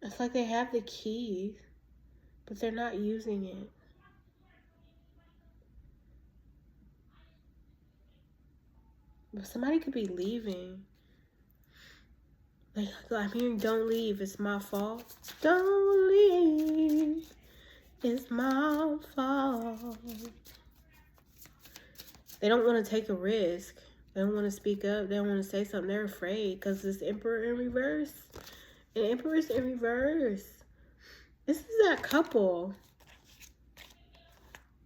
It's like they have the key, but they're not using it. But somebody could be leaving. Like, I'm hearing don't leave, it's my fault. Don't leave, it's my fault. They don't want to take a risk. They don't want to speak up. They don't want to say something. They're afraid because this Emperor in reverse. And Empress in reverse. This is that couple.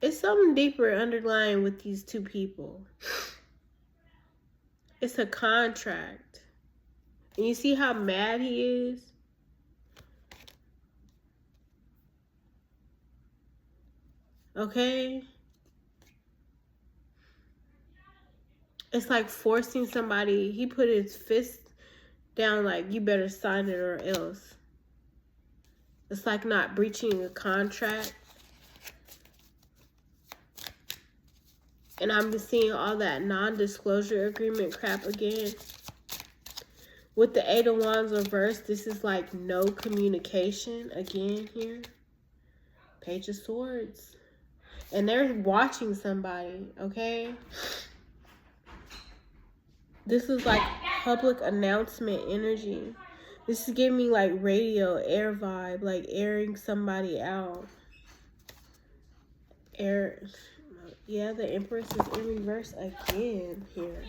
It's something deeper underlying with these two people. It's a contract. And you see how mad he is? Okay? It's like forcing somebody. He put his fist down like, you better sign it or else. It's like not breaching a contract. And I'm just seeing all that non-disclosure agreement crap again. With the Eight of Wands reversed, this is like no communication again here. Page of Swords. And they're watching somebody, okay? This is like public announcement energy. This is giving me like radio, air vibe, like airing somebody out. Yeah, the Empress is in reverse again here.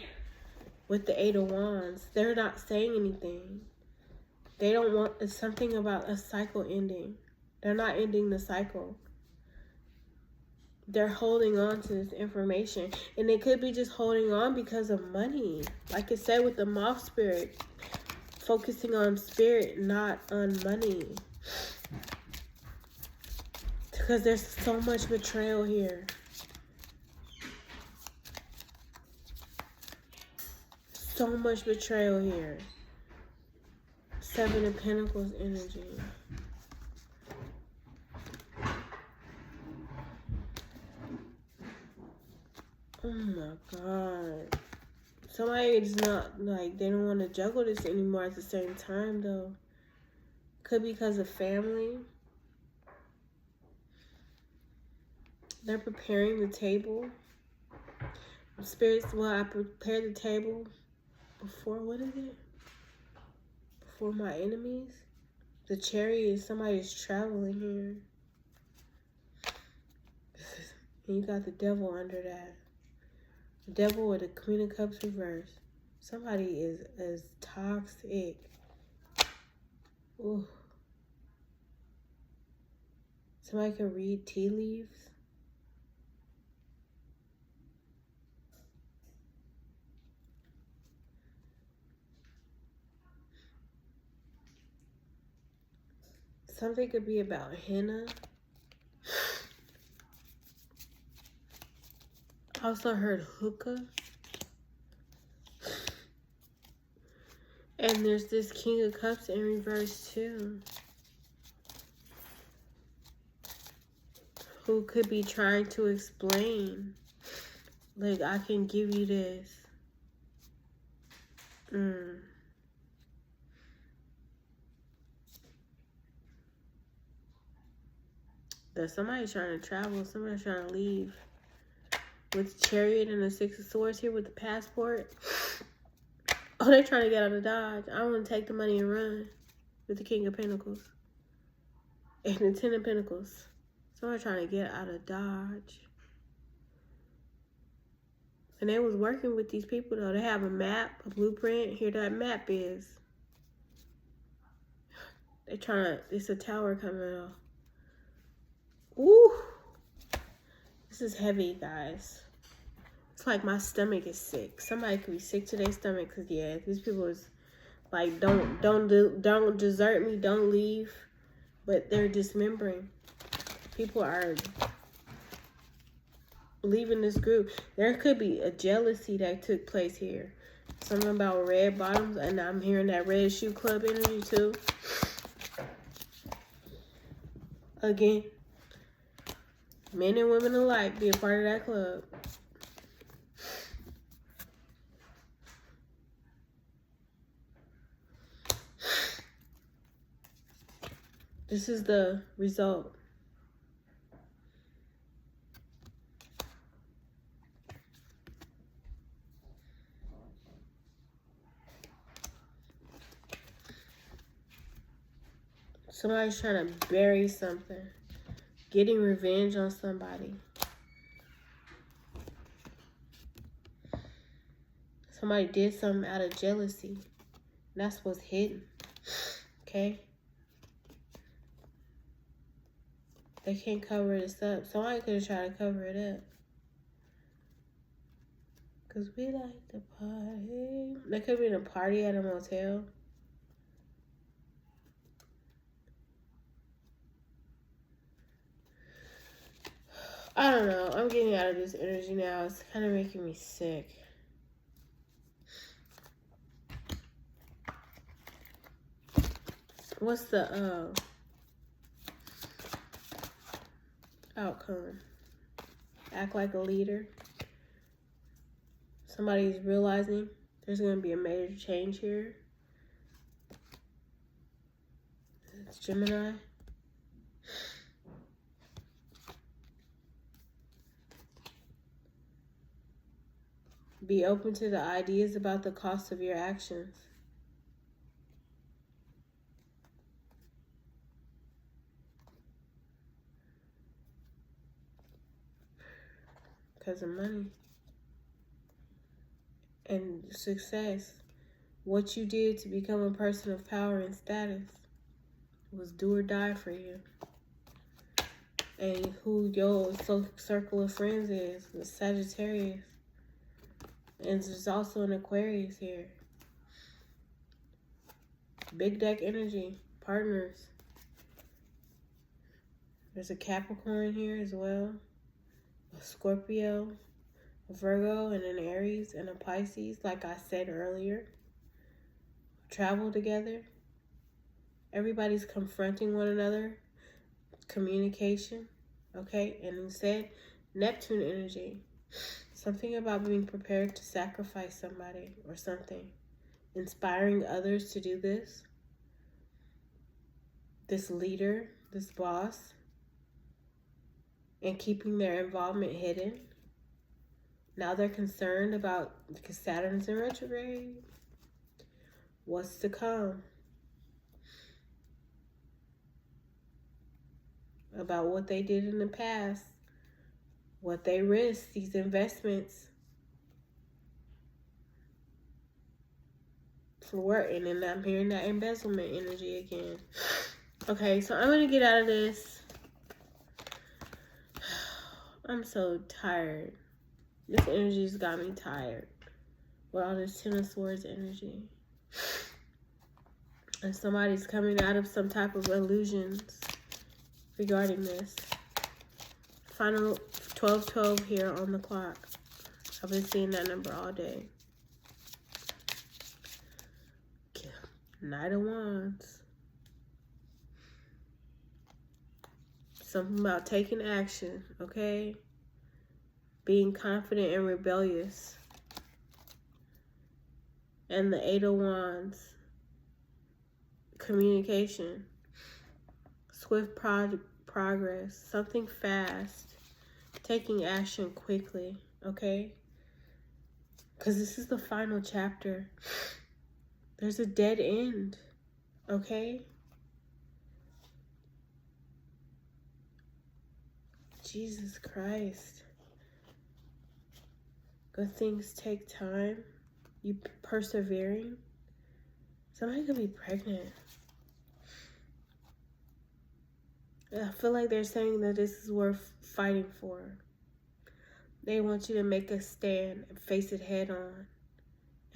With the Eight of Wands. They're not saying anything. They don't want, it's something about a cycle ending. They're not ending the cycle. They're holding on to this information. And they could be just holding on because of money. Like it said with the moth spirit. Focusing on spirit, not on money. Because there's so much betrayal here. So much betrayal here. Seven of Pentacles energy. Oh my God. Somebody is not, like, they don't want to juggle this anymore at the same time, though. Could be because of family. They're preparing the table. Spirits, well, I prepared the table before, what is it? Before my enemies. The Chariot is somebody's traveling here. And you got the Devil under that. The Devil with the Queen of Cups reversed. Somebody is toxic. Ooh. Somebody can read tea leaves. Something could be about henna. I also heard hookah. And there's this King of Cups in reverse too. Who could be trying to explain. Like, I can give you this. That somebody's trying to travel. Somebody's trying to leave. With the Chariot and the Six of Swords here with the passport. Oh, they're trying to get out of Dodge. I want to take the money and run. With the King of Pentacles. And the Ten of Pentacles. Somebody trying to get out of Dodge. And they was working with these people, though. They have a map, a blueprint. Here that map is. They're trying to, it's a tower coming off. Ooh. This is heavy, guys. It's like my stomach is sick. Somebody could be sick to their stomach because, yeah, these people is like, don't desert me, don't leave. But they're dismembering. People are leaving this group. There could be a jealousy that took place here. Something about red bottoms, and I'm hearing that red shoe club energy too. Again, men and women alike be a part of that club. This is the result. Somebody's trying to bury something. Getting revenge on somebody. Somebody did something out of jealousy. And that's what's hidden. Okay? They can't cover this up. Somebody could have tried to cover it up. Because we like to party. There could have been a party at a motel. I don't know. I'm getting out of this energy now. It's kind of making me sick. What's the outcome? Act like a leader. Somebody's realizing there's going to be a major change here. It's Gemini. Be open to the ideas about the cost of your actions. Because of money and success. What you did to become a person of power and status was do or die for you. And who your circle of friends is Sagittarius. And there's also an Aquarius here. Big deck energy, partners. There's a Capricorn here as well. A Scorpio, a Virgo, and an Aries, and a Pisces, like I said earlier. Travel together. Everybody's confronting one another. Communication. Okay? And instead, Neptune energy. Something about being prepared to sacrifice somebody or something. Inspiring others to do this. This leader, this boss. And keeping their involvement hidden. Now they're concerned about, because Saturn's in retrograde, what's to come. About what they did in the past. What they risked, these investments. For work, and then I'm hearing that embezzlement energy again. Okay, so I'm going to get out of this. I'm so tired. This energy's got me tired. With all this Ten of Swords energy. And somebody's coming out of some type of illusions regarding this. Final 12-12 here on the clock. I've been seeing that number all day. Knight of Wands. Something about taking action, okay? Being confident and rebellious. And the Eight of Wands. Communication. Swift progress. Something fast. Taking action quickly, okay? Because this is the final chapter. There's a dead end, okay? Jesus Christ. Good things take time. You persevering. Somebody could be pregnant. I feel like they're saying that this is worth fighting for. They want you to make a stand and face it head on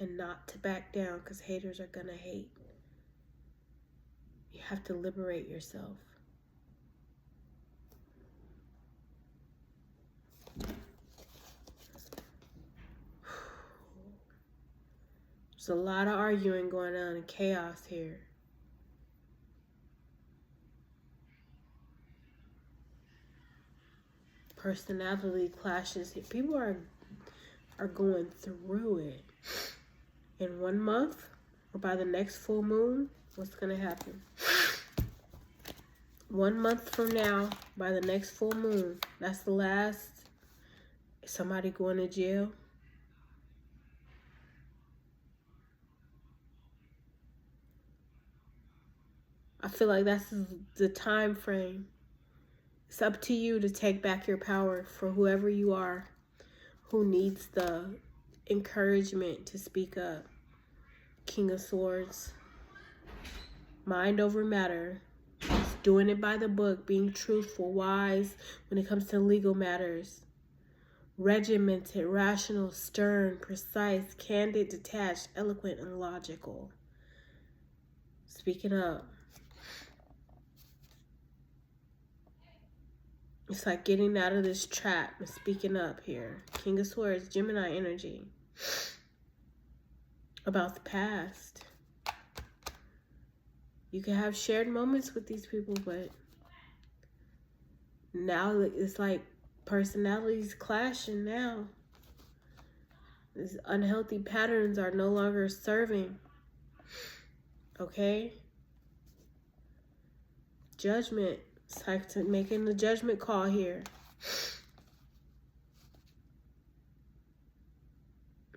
and not to back down because haters are gonna hate. You have to liberate yourself. There's a lot of arguing going on and chaos here. Personality clashes. People are going through it. In 1 month, or by the next full moon, what's going to happen? 1 month from now, by the next full moon, that's the last. Is somebody going to jail? I feel like that's the time frame. It's up to you to take back your power for whoever you are who needs the encouragement to speak up. King of Swords. Mind over matter. doing it by the book, being truthful, wise when it comes to legal matters, regimented, rational, stern, precise, candid, detached, eloquent, and logical. Speaking up. It's like getting out of this trap and speaking up here. King of Swords, Gemini energy. About the past. You can have shared moments with these people, but now it's like personalities clashing now. These unhealthy patterns are no longer serving. Okay? Judgment. It's like making the judgment call here.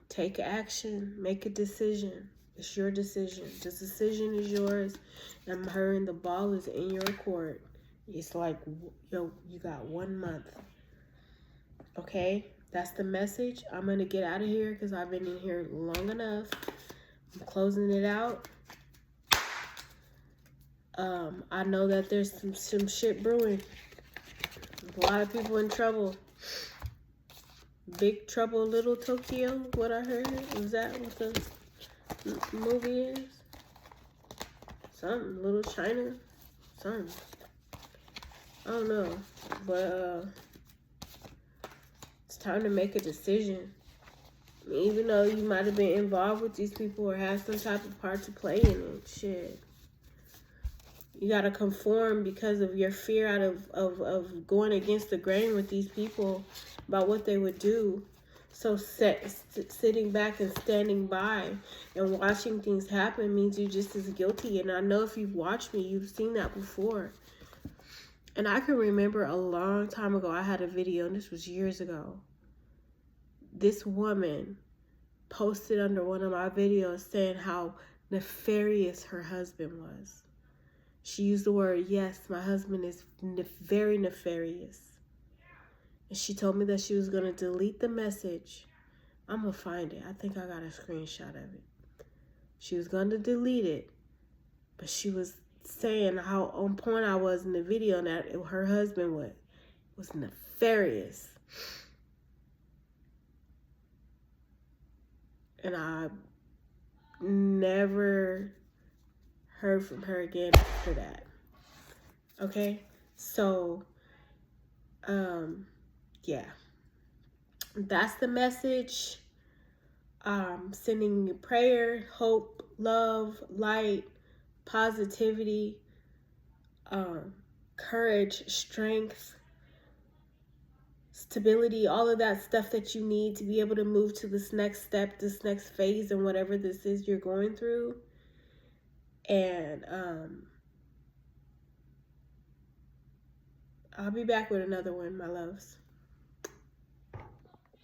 Take action. Make a decision. It's your decision. The decision is yours. And the ball is in your court. It's like, yo, you got 1 month. Okay? That's the message. I'm going to get out of here because I've been in here long enough. I'm closing it out. I know that there's some shit brewing. A lot of people in trouble. Big Trouble, Little Tokyo, what I heard. Is that what the movie is? Something. Little China. Something. I don't know. But it's time to make a decision. Even though you might have been involved with these people or have some type of part to play in it. Shit. You gotta conform because of your fear out of going against the grain with these people about what they would do. So sitting back and standing by and watching things happen means you're just as guilty. And I know if you've watched me, you've seen that before. And I can remember a long time ago, I had a video, and this was years ago. This woman posted under one of my videos saying how nefarious her husband was. She used the word, yes, my husband is very nefarious. And she told me that she was going to delete the message. I'm going to find it. I think I got a screenshot of it. She was going to delete it. But she was saying how on point I was in the video and that her husband was nefarious. And I never heard from her again after that. Okay? So, yeah. That's the message. Sending you prayer, hope, love, light, positivity, courage, strength, stability, all of that stuff that you need to be able to move to this next step, this next phase, and whatever this is you're going through. And I'll be back with another one, my loves.